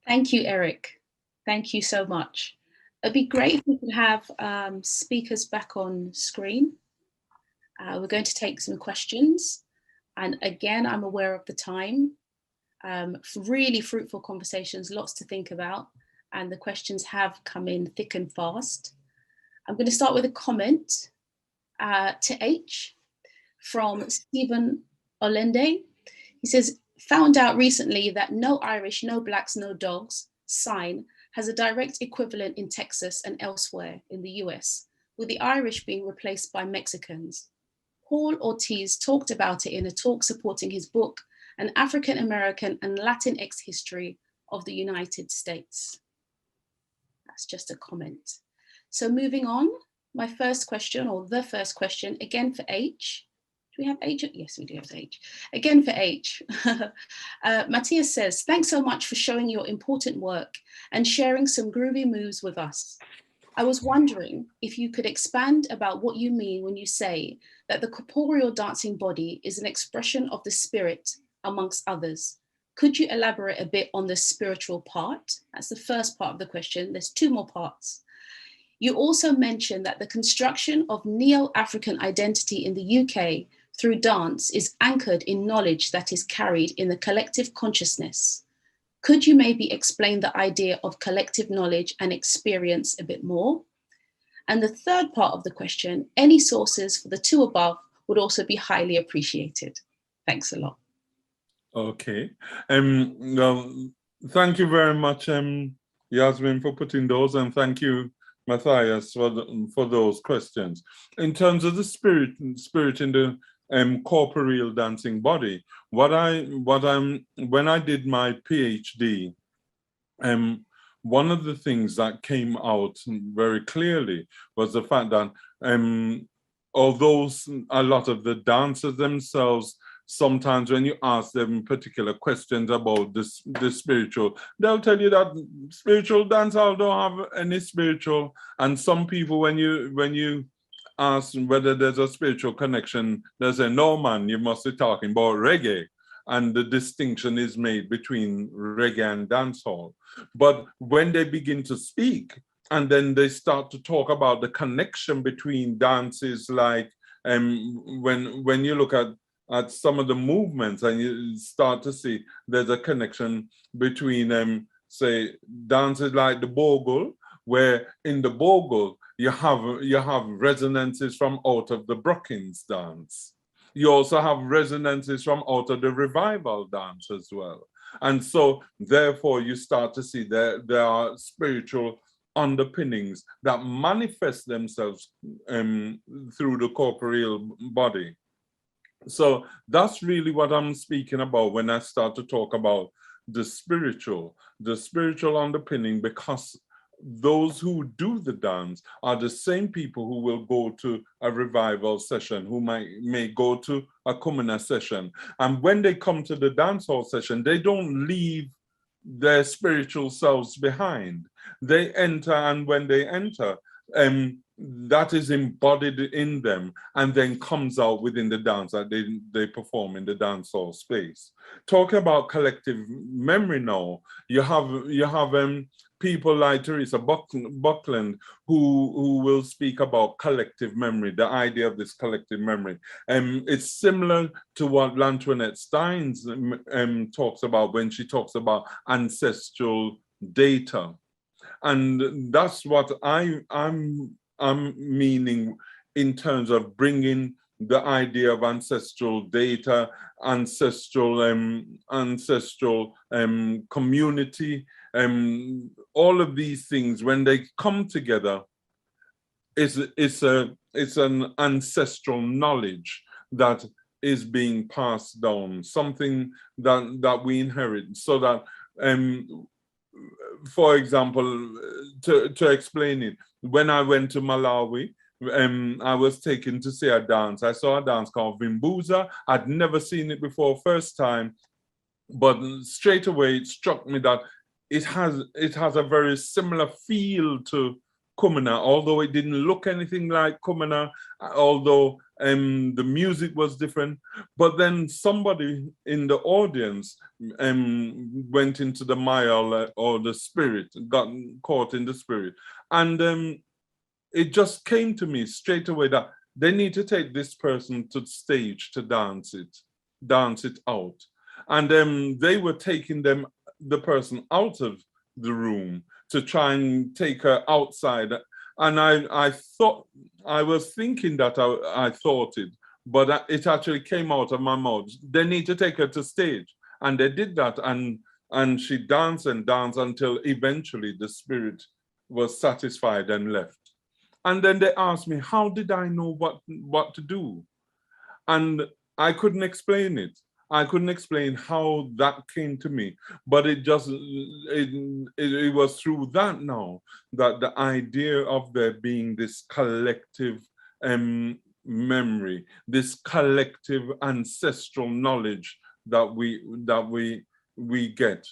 Thank you, Eric. Thank you so much. It'd be great if we could have speakers back on screen. We're going to take some questions. And again, I'm aware of the time. Really fruitful conversations, lots to think about. And the questions have come in thick and fast. I'm going to start with a comment to H from Stephen Olende. He says, found out recently that no Irish, no blacks, no dogs sign has a direct equivalent in Texas and elsewhere in the US, with the Irish being replaced by Mexicans. Paul Ortiz talked about it in a talk supporting his book, An African American and Latinx History of the United States. That's just a comment. So moving on, my first question, or the first question, again for H. Do we have H? Yes, we do have H. Again for H. Matthias says, thanks so much for showing your important work and sharing some groovy moves with us. I was wondering if you could expand about what you mean when you say that the corporeal dancing body is an expression of the spirit amongst others. Could you elaborate a bit on the spiritual part? That's the first part of the question. There's 2 more parts. You also mentioned that the construction of neo-African identity in the UK through dance is anchored in knowledge that is carried in the collective consciousness. Could you maybe explain the idea of collective knowledge and experience a bit more? And the third part of the question, any sources for the two above would also be highly appreciated. Thanks a lot. Okay. Well, thank you very much, Yassmin, for putting those, and thank you, Matthias, for those questions. In terms of the spirit in the corporeal dancing body, when I did my PhD, one of the things that came out very clearly was the fact that although a lot of the dancers themselves, sometimes when you ask them particular questions about the spiritual, they'll tell you that spiritual dancers don't have any spiritual. And some people, when you ask whether there's a spiritual connection, they say, no man, you must be talking about reggae. And the distinction is made between reggae and dancehall. But when they begin to speak, and then they start to talk about the connection between dances, like when you look at some of the movements, and you start to see there's a connection between, say, dances like the bogle, where in the bogle you have resonances from out of the Brookings dance. You also have resonances from out of the revival dance as well. And so therefore you start to see there are spiritual underpinnings that manifest themselves through the corporeal body. So that's really what I'm speaking about when I start to talk about the spiritual underpinning, because those who do the dance are the same people who will go to a revival session, who may go to a Kumina session. And when they come to the dancehall session, they don't leave their spiritual selves behind. They enter, and when they enter, that is embodied in them and then comes out within the dance that they perform in the dancehall space. Talking about collective memory now, you have people like Teresa Buckland who will speak about collective memory, the idea of this collective memory. It's similar to what Lantoinette Steins talks about when she talks about ancestral data. And that's what I'm meaning in terms of bringing the idea of ancestral data, ancestral community, all of these things, when they come together, it's an ancestral knowledge that is being passed down, something that we inherit, so that for example, to explain it, when I went to Malawi, I was taken to see a dance. I saw a dance called Vimbuza. I'd never seen it before, first time, but straight away it struck me that it has a very similar feel to Kumina, although it didn't look anything like Kumina, although the music was different. But then somebody in the audience went into the Maya or the spirit, got caught in the spirit. And it just came to me straight away that they need to take this person to the stage to dance it out. And they were taking the person out of the room to try and take her outside. And I thought, I was thinking that I thought it, but it actually came out of my mouth. They need to take her to stage. And they did that, and she danced and danced until eventually the spirit was satisfied and left. And then they asked me, how did I know what to do? And I couldn't explain it. I couldn't explain how that came to me, but it was through that now that the idea of there being this collective memory, this collective ancestral knowledge that we get.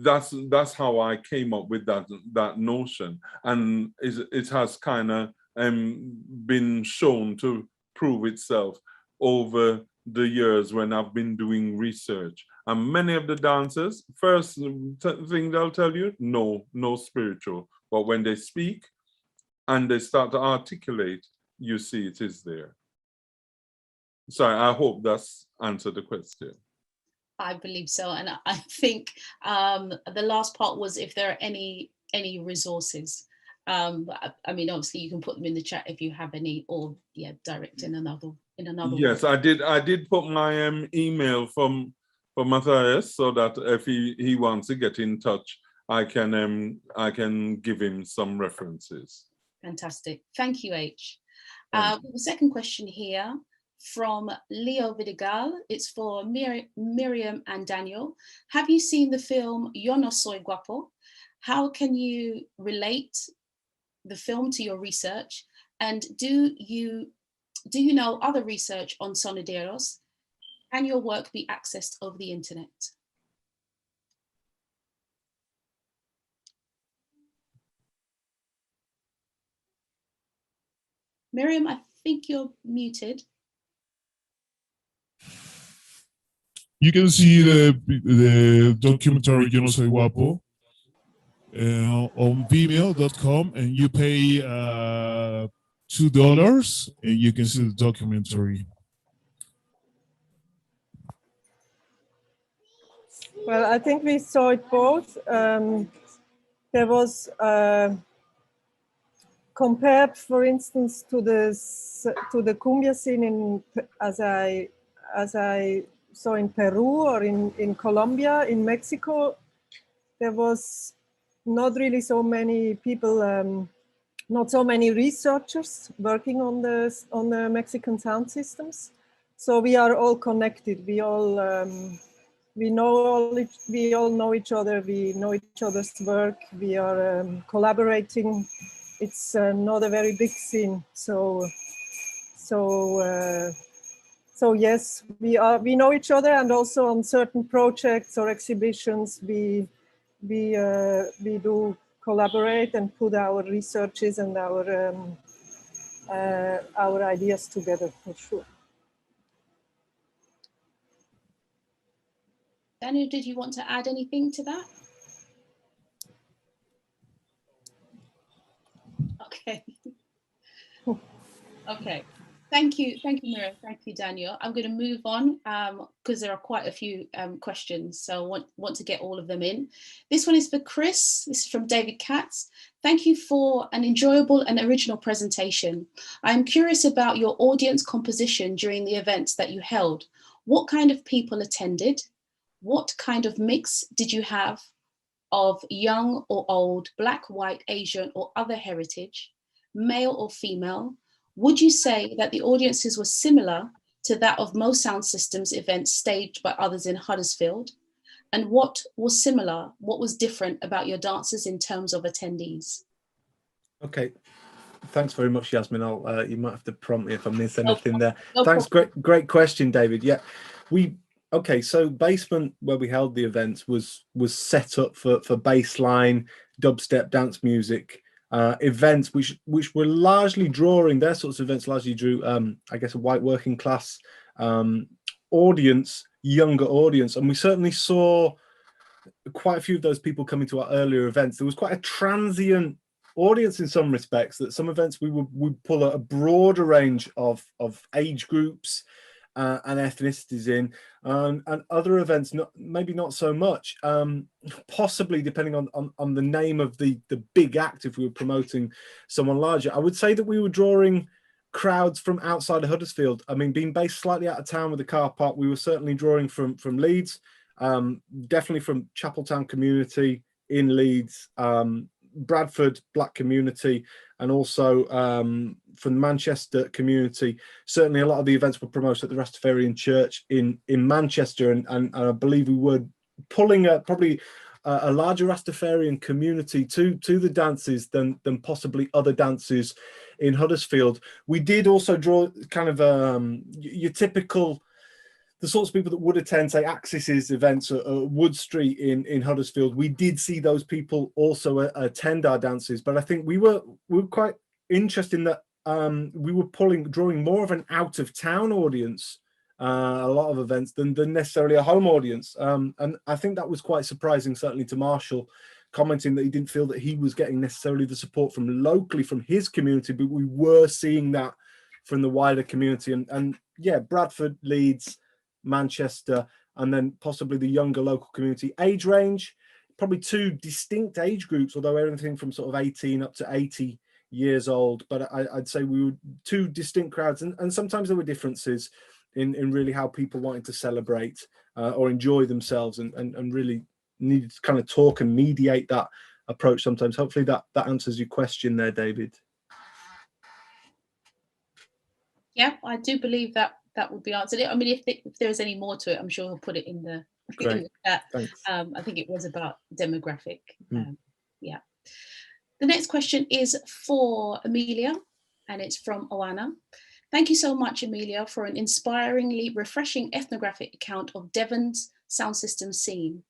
That's how I came up with that notion, and it has kind of been shown to prove itself over the years when I've been doing research. And many of the dancers, first thing they'll tell you, no spiritual. but when they speak and they start to articulate, you see it is there. So I hope that's answered the question. I believe so. And I think the last part was if there are any resources. I mean, obviously you can put them in the chat if you have any, or yeah, direct in another Yes, way. I did put my email from Matthias, so that if he wants to get in touch, I can give him some references. Fantastic. Thank you, H. The second question here from Leo Vidigal. It's for Mirjam and Daniel. Have you seen the film Yo no soy guapo? How can you relate the film to your research? And do you know other research on sonideros? Can your work be accessed over the internet? Mirjam, I think you're muted. You can see the documentary Yo no soy guapo on vimeo.com, and you pay $2 and you can see the documentary. Well, I think we saw it both. There was compared, for instance, to the cumbia scene in as I saw in Peru or in Colombia, in Mexico. There was not really so many people, not so many researchers working on the Mexican sound systems. So we are all connected. We all know each other. We know each other's work. We are collaborating. It's not a very big scene. So yes, we know each other, and also on certain projects or exhibitions, we do collaborate and put our researches and our ideas together, for sure. Daniel, did you want to add anything to that? Okay. Okay. Thank you, Mirjam. Thank you, Daniel. I'm going to move on because there are quite a few questions, so I want to get all of them in. This one is for Chris. This is from David Katz. Thank you for an enjoyable and original presentation. I'm curious about your audience composition during the events that you held. What kind of people attended? What kind of mix did you have of young or old, Black, white, Asian, or other heritage, male or female? Would you say that the audiences were similar to that of most sound systems events staged by others in Huddersfield? And what was similar, what was different about your dancers in terms of attendees? Okay, thanks very much, Yassmin. You might have to prompt me if I miss anything there. Thanks, great question, David. Yeah, okay, so basement where we held the events was set up for baseline dubstep dance music events, which were largely drawing, their sorts of events largely drew I guess a white working class audience, younger audience, and we certainly saw quite a few of those people coming to our earlier events. There was quite a transient audience in some respects, that some events we would pull a broader range of age groups and ethnicities in, and other events maybe not so much, possibly depending on the name of the big act. If we were promoting someone larger, I would say that we were drawing crowds from outside of Huddersfield. I mean, being based slightly out of town with the car park, we were certainly drawing from Leeds, definitely from Chapeltown community in Leeds, Bradford Black community, and also from the Manchester community. Certainly a lot of the events were promoted at the Rastafarian Church in Manchester, and I believe we were pulling probably a larger Rastafarian community to the dances than possibly other dances in Huddersfield. We did also draw kind of your typical, the sorts of people that would attend, say, Axis's events at Wood Street in Huddersfield. We did see those people also attend our dances, but I think we were quite interested in that we were drawing more of an out-of-town audience, a lot of events, than necessarily a home audience. And I think that was quite surprising, certainly to Marshall, commenting that he didn't feel that he was getting necessarily the support from locally, from his community, but we were seeing that from the wider community. And yeah, Bradford, Leeds, Manchester, and then possibly the younger local community. Age range, probably two distinct age groups, although everything from sort of 18 up to 80 years old. But I'd say we were two distinct crowds, and sometimes there were differences in really how people wanted to celebrate or enjoy themselves, and really needed to kind of talk and mediate that approach sometimes. Hopefully that answers your question there, David. Yeah, I do believe that would be answered. I mean, if there is any more to it, I'm sure he'll put it in the chat. I think it was about demographic. Yeah. The next question is for Emilia, and it's from Oana. Thank you so much, Emilia, for an inspiringly refreshing ethnographic account of Devon's sound system scene.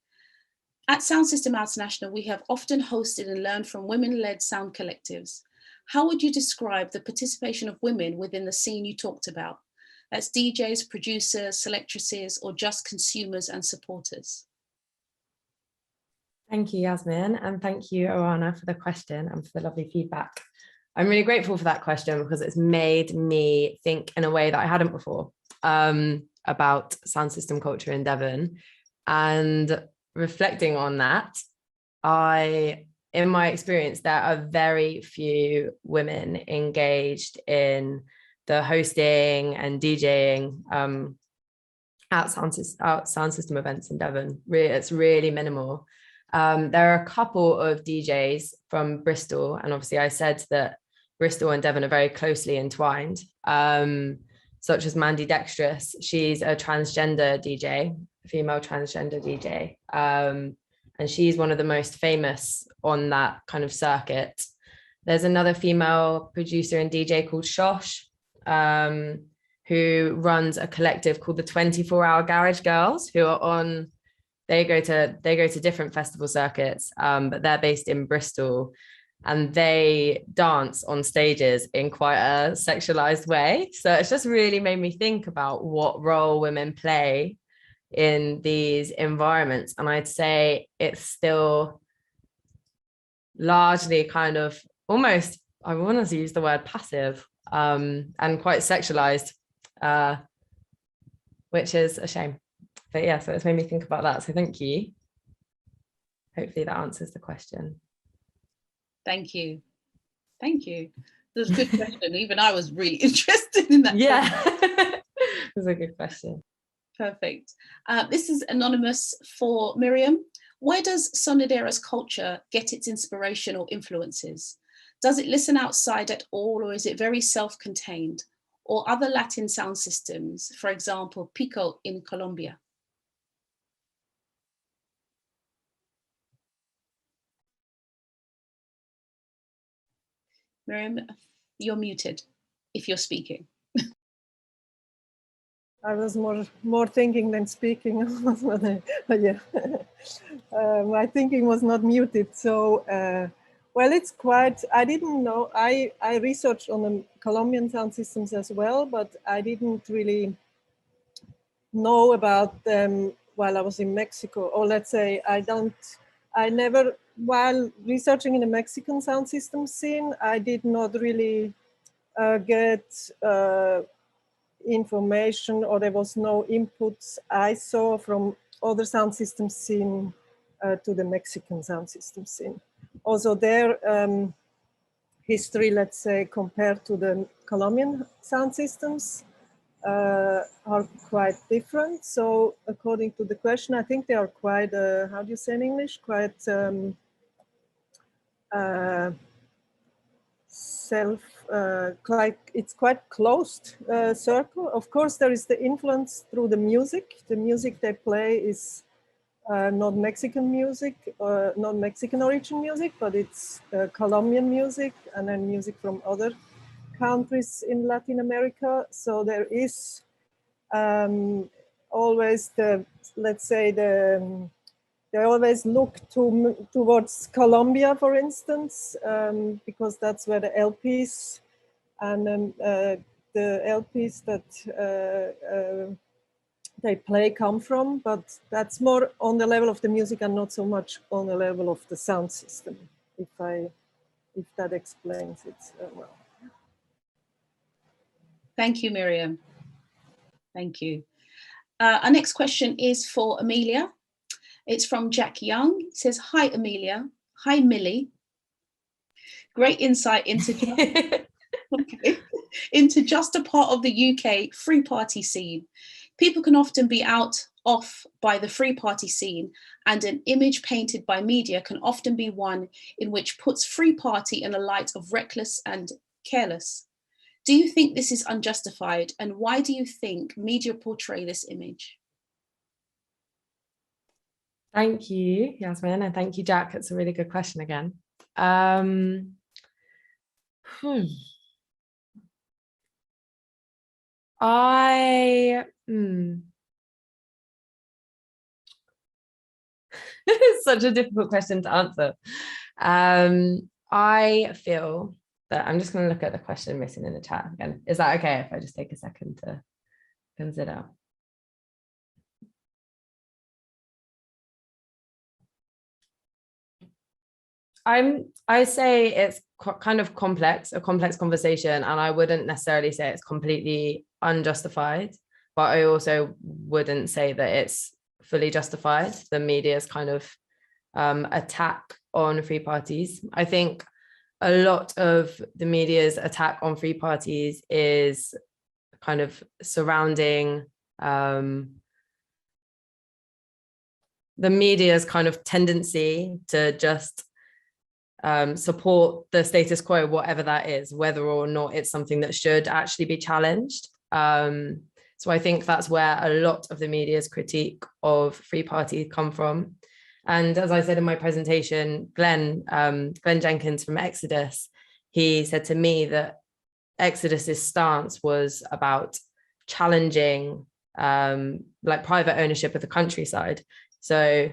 At Sound System Outernational, we have often hosted and learned from women-led sound collectives. How would you describe the participation of women within the scene you talked about? That's DJs, producers, selectresses, or just consumers and supporters? Thank you, Yassmin, and thank you, Oana, for the question and for the lovely feedback. I'm really grateful for that question because it's made me think in a way that I hadn't before about sound system culture in Devon. And reflecting on that, in my experience, there are very few women engaged in the hosting and DJing at sound system events in Devon. It's really minimal. There are a couple of DJs from Bristol, and obviously I said that Bristol and Devon are very closely entwined, such as Mandy Dextrous. She's a transgender DJ, a female transgender DJ, and she's one of the most famous on that kind of circuit. There's another female producer and DJ called Shosh, who runs a collective called the 24-Hour Garage Girls, who are on, they go to different festival circuits, but they're based in Bristol, and they dance on stages in quite a sexualized way. So it's just really made me think about what role women play in these environments. And I'd say it's still largely kind of almost, I want to use the word passive, and quite sexualized, which is a shame. But yeah, so it's made me think about that. So thank you. Hopefully that answers the question. Thank you. Thank you. That was a good question. Even I was really interested in that. Yeah, it was a good question. Perfect. This is anonymous for Mirjam. Where does Sonideras culture get its inspiration or influences? Does it listen outside at all, or is it very self-contained? Or other Latin sound systems, for example, Pico in Colombia? Mirjam, you're muted if you're speaking. I was more thinking than speaking. Yeah, my thinking was not muted. So, well, it's quite, I didn't know, I researched on the Colombian sound systems as well, but I didn't really know about them while I was in Mexico. Or let's say, I never, while researching in the Mexican sound system scene, I did not really get information, or there was no inputs I saw from other sound system scene to the Mexican sound system scene. Also their history, let's say, compared to the Colombian sound systems are quite different. So according to the question, I think they are quite, how do you say in English? Quite it's quite closed circle. Of course, there is the influence through the music. The music they play is not Mexican music, not Mexican origin music, but it's Colombian music, and then music from other countries in Latin America. So there is always the, let's say, they always look towards Colombia, for instance, because that's where the LPs and the LPs that they play come from, but that's more on the level of the music and not so much on the level of the sound system, if that explains it well. Thank you, Mirjam. Thank you. Our next question is for Emilia. It's from Jack Young. It says, hi, Emilia. Hi, Millie. Great insight into into just a part of the UK free party scene. People can often be off by the free party scene, and an image painted by media can often be one in which puts free party in a light of reckless and careless. Do you think this is unjustified, and why do you think media portray this image? Thank you, Yassmin, and thank you, Jack. It's a really good question again. It's such a difficult question to answer. I feel that I'm just going to look at the question missing in the chat again. Is that okay if I just take a second to consider? I say it's kind of a complex conversation, and I wouldn't necessarily say it's completely unjustified, but I also wouldn't say that it's fully justified, the media's kind of attack on free parties. I think a lot of the media's attack on free parties is kind of surrounding the media's kind of tendency to just support the status quo, whatever that is, whether or not it's something that should actually be challenged. So I think that's where a lot of the media's critique of free party come from. And as I said in my presentation, Glenn Jenkins from Exodus, he said to me that Exodus's stance was about challenging like private ownership of the countryside. So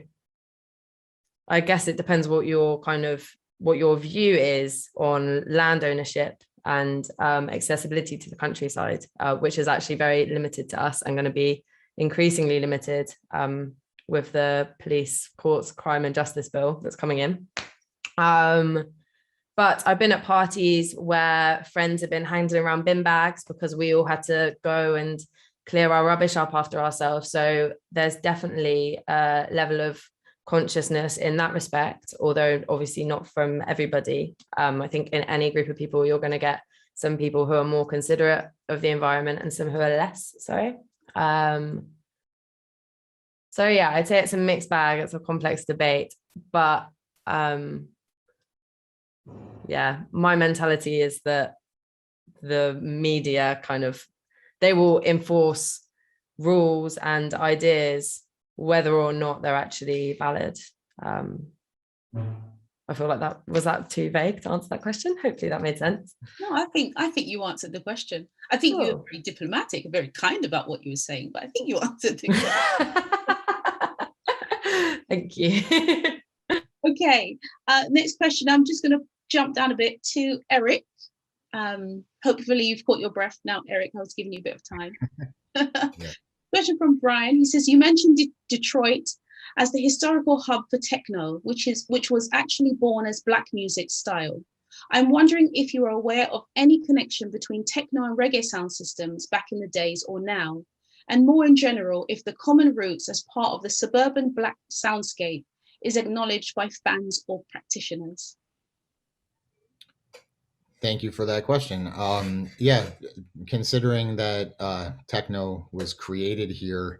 I guess it depends what your view is on land ownership and accessibility to the countryside, which is actually very limited to us and going to be increasingly limited with the police, courts, crime and justice bill that's coming in. But I've been at parties where friends have been handing around bin bags because we all had to go and clear our rubbish up after ourselves. So there's definitely a level of consciousness in that respect, although obviously not from everybody. I think in any group of people, you're going to get some people who are more considerate of the environment and some who are less so. So yeah, I'd say it's a mixed bag. It's a complex debate, but yeah, my mentality is that the media they will enforce rules and ideas whether or not they're actually valid. I feel like was that too vague to answer that question? Hopefully that made sense. No, I think you answered the question. I think you were very diplomatic and very kind about what you were saying, but I think you answered the question. Thank you. Okay, next question. I'm just going to jump down a bit to Eric. Hopefully you've caught your breath now, Eric. I was giving you a bit of time. Yeah. Question from Brian. He says, you mentioned Detroit as the historical hub for techno, which was actually born as Black music style. I'm wondering if you are aware of any connection between techno and reggae sound systems back in the days or now, and more in general, if the common roots as part of the suburban Black soundscape is acknowledged by fans or practitioners. Thank you for that question. Yeah, considering that techno was created here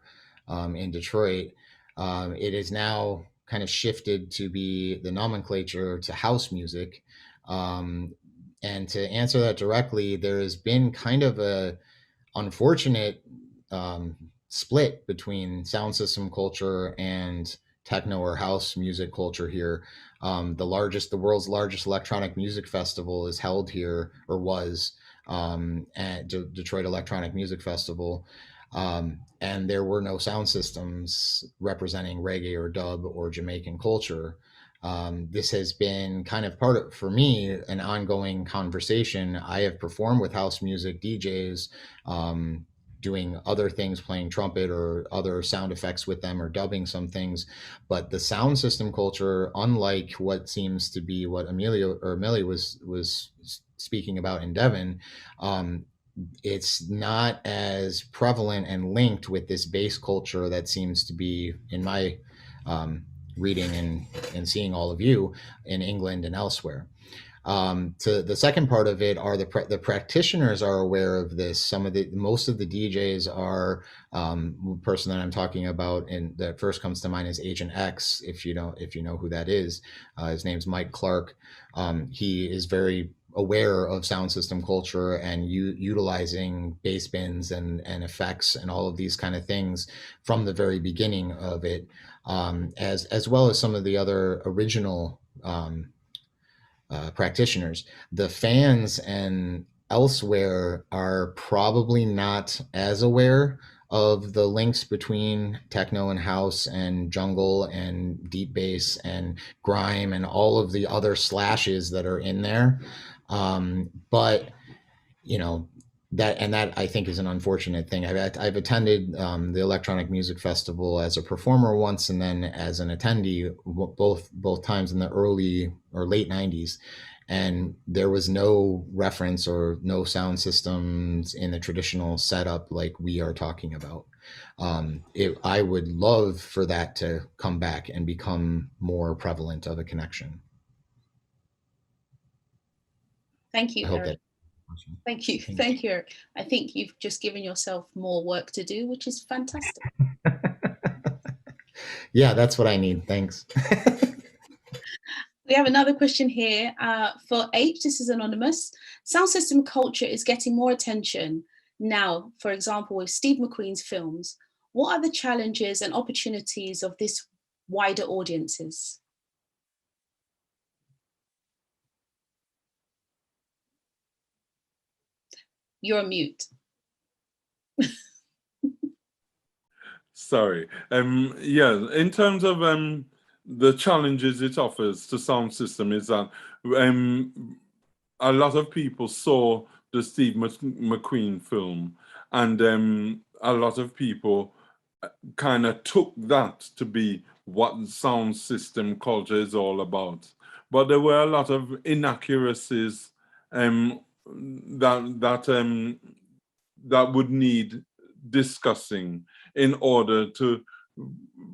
in Detroit, it is now kind of shifted to be the nomenclature to house music. And to answer that directly, there has been kind of a unfortunate split between sound system culture and techno or house music culture here. The world's largest electronic music festival is held here, or was, at Detroit Electronic Music Festival. And there were no sound systems representing reggae or dub or Jamaican culture. This has been kind of for me, an ongoing conversation. I have performed with house music DJs doing other things, playing trumpet or other sound effects with them or dubbing some things. But the sound system culture, unlike what seems to be what Emilia was speaking about in Devon, it's not as prevalent and linked with this bass culture that seems to be, in my reading and seeing all of you, in England and elsewhere. To the second part of it are the practitioners are aware of this. Most of the DJs are, the person that I'm talking about and that first comes to mind is Agent X. If you know who that is, his name's Mike Clark. He is very aware of sound system culture and utilizing bass bins and effects and all of these kind of things from the very beginning of it, as well as some of the other original practitioners. The fans and elsewhere are probably not as aware of the links between techno and house and jungle and deep bass and grime and all of the other slashes that are in there. But that I think is an unfortunate thing. I've attended the Electronic Music Festival as a performer once, and then as an attendee both times in the early or late 90s, and there was no reference or no sound systems in the traditional setup like we are talking about. I would love for that to come back and become more prevalent of a connection. Thank you, Eric. Thank you. Thank Thank you. I think you've just given yourself more work to do, which is fantastic. Yeah, that's what I need. Thanks. We have another question here for H. This is anonymous. Sound system culture is getting more attention now, for example, with Steve McQueen's films. What are the challenges and opportunities of this wider audiences? You're on mute. Sorry. Yeah, in terms of the challenges it offers to sound system is that a lot of people saw the Steve McQueen film, and a lot of people kind of took that to be what sound system culture is all about. But there were a lot of inaccuracies that would need discussing in order to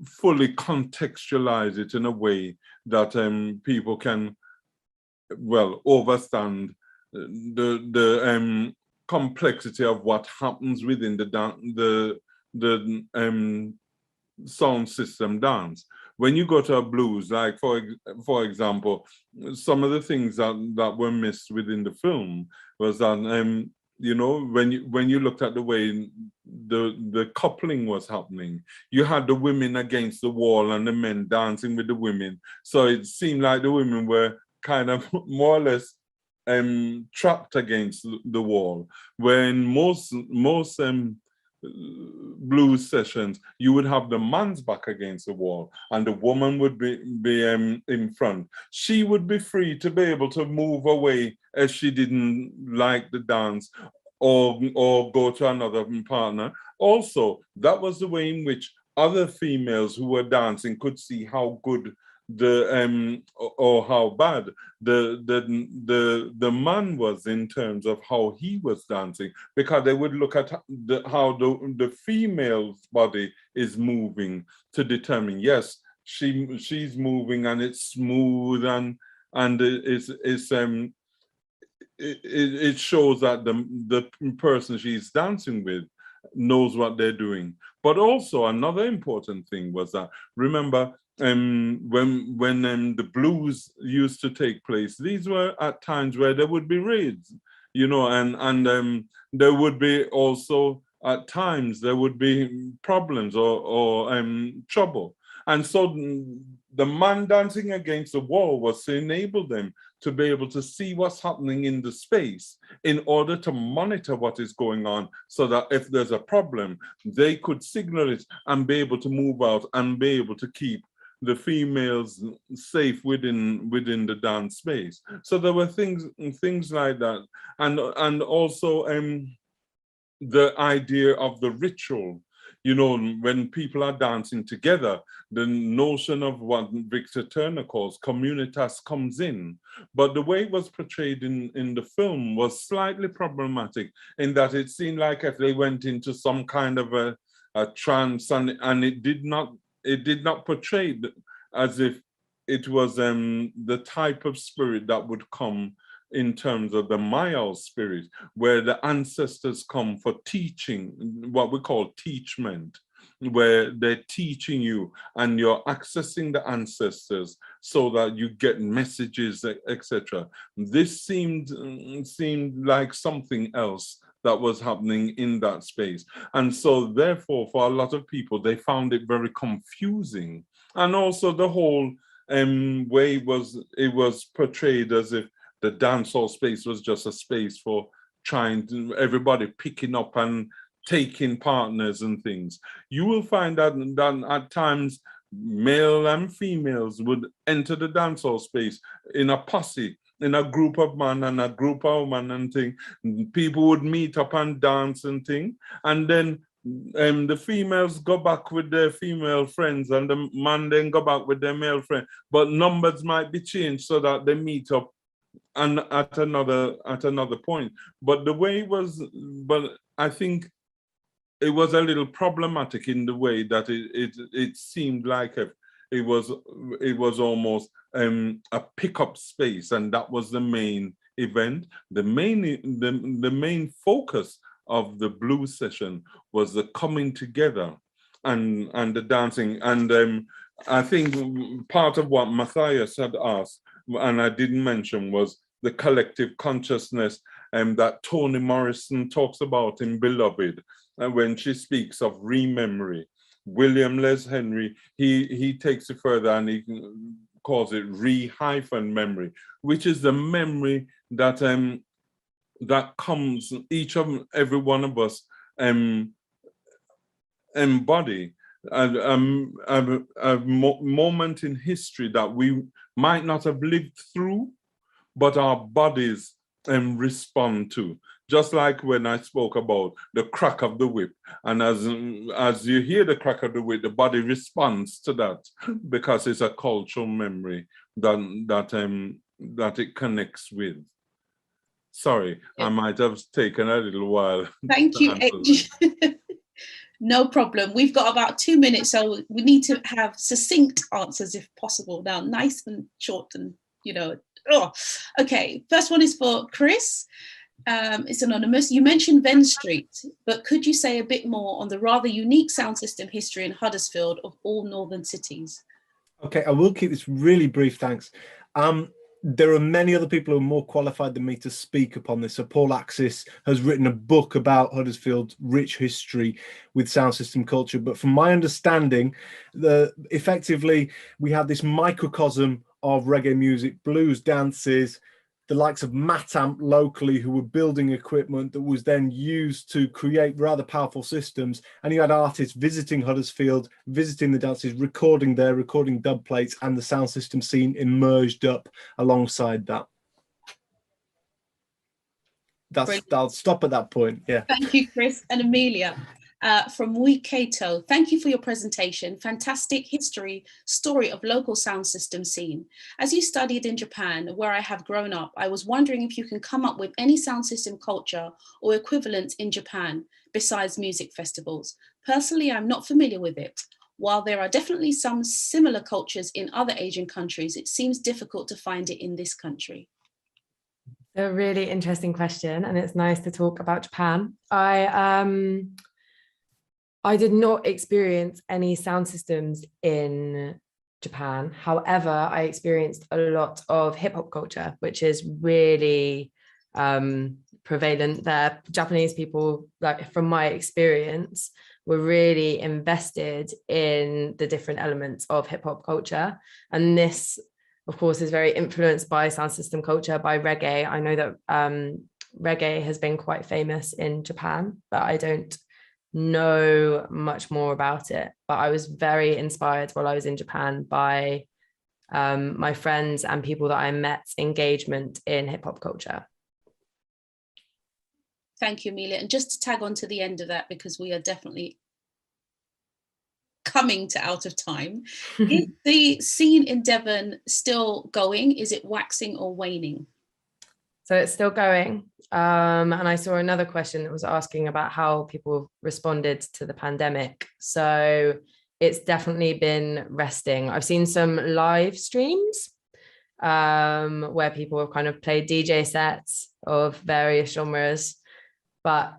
fully contextualize it in a way that people can, well, understand the complexity of what happens within the sound system dance. When you go to a blues, like for example, some of the things that were missed within the film was that when you looked at the way the coupling was happening, you had the women against the wall and the men dancing with the women. So it seemed like the women were kind of more or less trapped against the wall. When most blues sessions, you would have the man's back against the wall and the woman would be in front. She would be free to be able to move away if she didn't like the dance or go to another partner. Also, that was the way in which other females who were dancing could see how good or how bad the man was in terms of how he was dancing, because they would look at how the female's body is moving to determine, yes, she's moving and it's smooth and it shows that the person she's dancing with knows what they're doing. But also another important thing was that, remember, when the blues used to take place, these were at times where there would be raids, and there would be also at times there would be problems or trouble. And so the man dancing against the wall was to enable them to be able to see what's happening in the space in order to monitor what is going on, so that if there's a problem, they could signal it and be able to move out and be able to keep the females safe within the dance space. So there were things like that, and also the idea of the ritual. You know, when people are dancing together, the notion of what Victor Turner calls communitas comes in. But the way it was portrayed in the film was slightly problematic in that it seemed like if they went into some kind of a trance, and it did not portray as if it was the type of spirit that would come in terms of the Maya spirit, where the ancestors come for teaching, what we call teachment, where they're teaching you and you're accessing the ancestors so that you get messages, etc. This seemed like something else that was happening in that space. And so therefore, for a lot of people, they found it very confusing. And also the whole way it was portrayed as if the dancehall space was just a space for everybody picking up and taking partners and things. You will find that at times, male and females would enter the dancehall space in a posse, in a group of men and a group of women and thing. People would meet up and dance and thing. And then the females go back with their female friends and the man then go back with their male friend. But numbers might be changed so that they meet up and at another point. But the way it was, but I think it was a little problematic in the way that it seemed like it was almost a pickup space, and that was the main event. The main focus of the blues session was the coming together and the dancing. And I think part of what Matthias had asked, and I didn't mention, was the collective consciousness that Toni Morrison talks about in Beloved, when she speaks of rememory. William Les Henry, he takes it further and he calls it re-memory, which is the memory that that comes, each of every one of us embody a moment in history that we might not have lived through, but our bodies respond to. Just like when I spoke about the crack of the whip, and as you hear the crack of the whip, the body responds to that because it's a cultural memory that it connects with. Sorry, I might have taken a little while. Thank you. No problem. We've got about 2 minutes, so we need to have succinct answers if possible. Now, nice and short and, Okay, first one is for Chris. It's anonymous. You mentioned Venn Street, but could you say a bit more on the rather unique sound system history in Huddersfield of all northern cities? Okay, I will keep this really brief, thanks. There are many other people who are more qualified than me to speak upon this. So Paul Axis has written a book about Huddersfield's rich history with sound system culture. But from my understanding, effectively, we have this microcosm of reggae music, blues dances, the likes of Matamp locally who were building equipment that was then used to create rather powerful systems. And you had artists visiting Huddersfield, visiting the dances, recording dub plates, and the sound system scene emerged up alongside that. I'll stop at that point. Yeah. Thank you, Chris. And Emilia from Waikato, thank you for your presentation. Fantastic story of local sound system scene. As you studied in Japan, where I have grown up, I was wondering if you can come up with any sound system culture or equivalent in Japan besides music festivals. Personally, I'm not familiar with it. While there are definitely some similar cultures in other Asian countries, it seems difficult to find it in this country. A really interesting question, and it's nice to talk about Japan. I did not experience any sound systems in Japan. However, I experienced a lot of hip hop culture, which is really prevalent there. Japanese people, like from my experience, were really invested in the different elements of hip hop culture. And this, of course, is very influenced by sound system culture, by reggae. I know that reggae has been quite famous in Japan, but I don't know much more about it. But I was very inspired while I was in Japan by my friends and people that I met's engagement in hip hop culture. Thank you, Emilia. And just to tag on to the end of that, because we are definitely coming to out of time. Is the scene in Devon still going? Is it waxing or waning? So it's still going. And I saw another question that was asking about how people responded to the pandemic. So it's definitely been resting. I've seen some live streams where people have kind of played DJ sets of various genres, but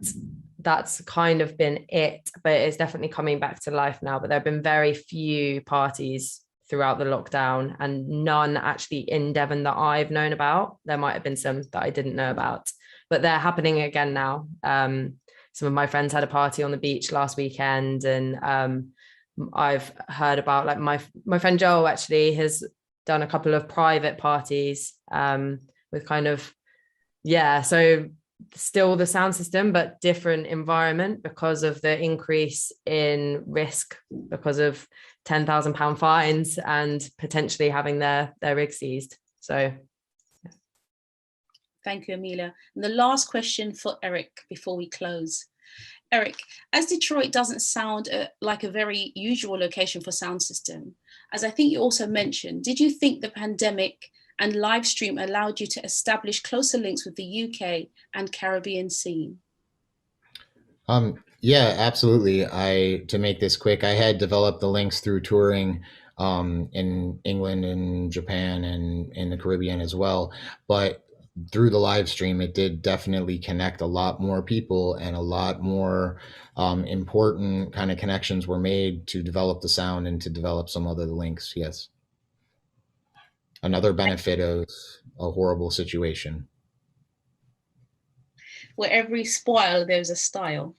that's kind of been it. But it's definitely coming back to life now. But there have been very few parties throughout the lockdown, and none actually in Devon that I've known about. There might have been some that I didn't know about, but they're happening again now. Some of my friends had a party on the beach last weekend, and I've heard about, like, my friend Joel actually has done a couple of private parties with kind of, so still the sound system, but different environment because of the increase in risk because of £10,000 fines and potentially having their rig seized. So thank you, Emilia. And the last question for Eric before we close. Eric, as Detroit doesn't sound like a very usual location for sound system, as I think you also mentioned, did you think the pandemic and live stream allowed you to establish closer links with the UK and Caribbean scene? Yeah, absolutely. To make this quick, I had developed the links through touring in England and Japan and in the Caribbean as well. But through the live stream, it did definitely connect a lot more people, and a lot more important kind of connections were made to develop the sound and to develop some other links. Yes. Another benefit of a horrible situation. Where every spoil, there's a style.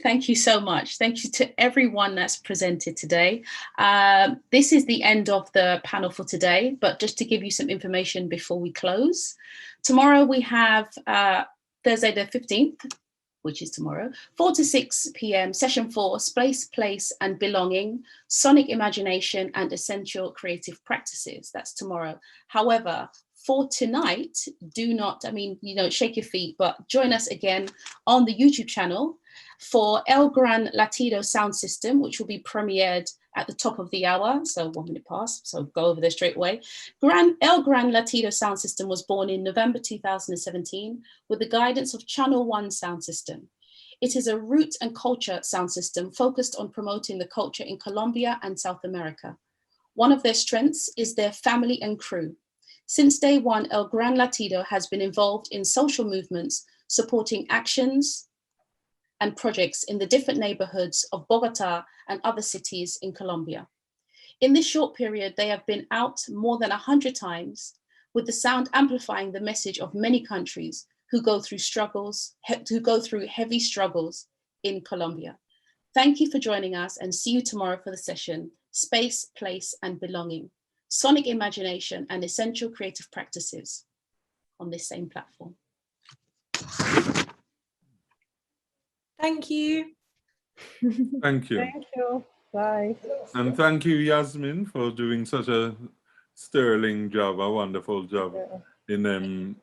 Thank you so much. Thank you to everyone that's presented today. This is the end of the panel for today, but just to give you some information before we close. Tomorrow we have Thursday the 15th, which is tomorrow, 4 to 6 p.m, session 4, Space, Place and Belonging, Sonic Imagination and Essential Creative Practices. That's tomorrow. However, for tonight, do not, shake your feet, but join us again on the YouTube channel for El Gran Latido Sound System, which will be premiered at the top of the hour, so 1 minute past, so go over there straight away. El Gran Latido Sound System was born in November 2017 with the guidance of Channel One Sound System. It is a root and culture sound system focused on promoting the culture in Colombia and South America. One of their strengths is their family and crew. Since day one, El Gran Latido has been involved in social movements, supporting actions and projects in the different neighborhoods of Bogota and other cities in Colombia. In this short period, they have been out more than 100 times, with the sound amplifying the message of many countries who go through heavy struggles in Colombia. Thank you for joining us, and see you tomorrow for the session, Space, Place and Belonging, Sonic Imagination and Essential Creative Practices, on this same platform. Thank you. Thank you. Thank you. Bye. And thank you, Yassmin, for doing such a sterling job, a wonderful job in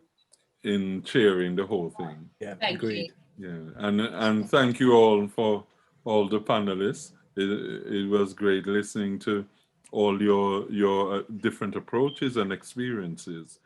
chairing the whole thing. Yeah, thank agreed. you. Yeah, and thank you all for all the panelists. It was great listening to all your different approaches and experiences.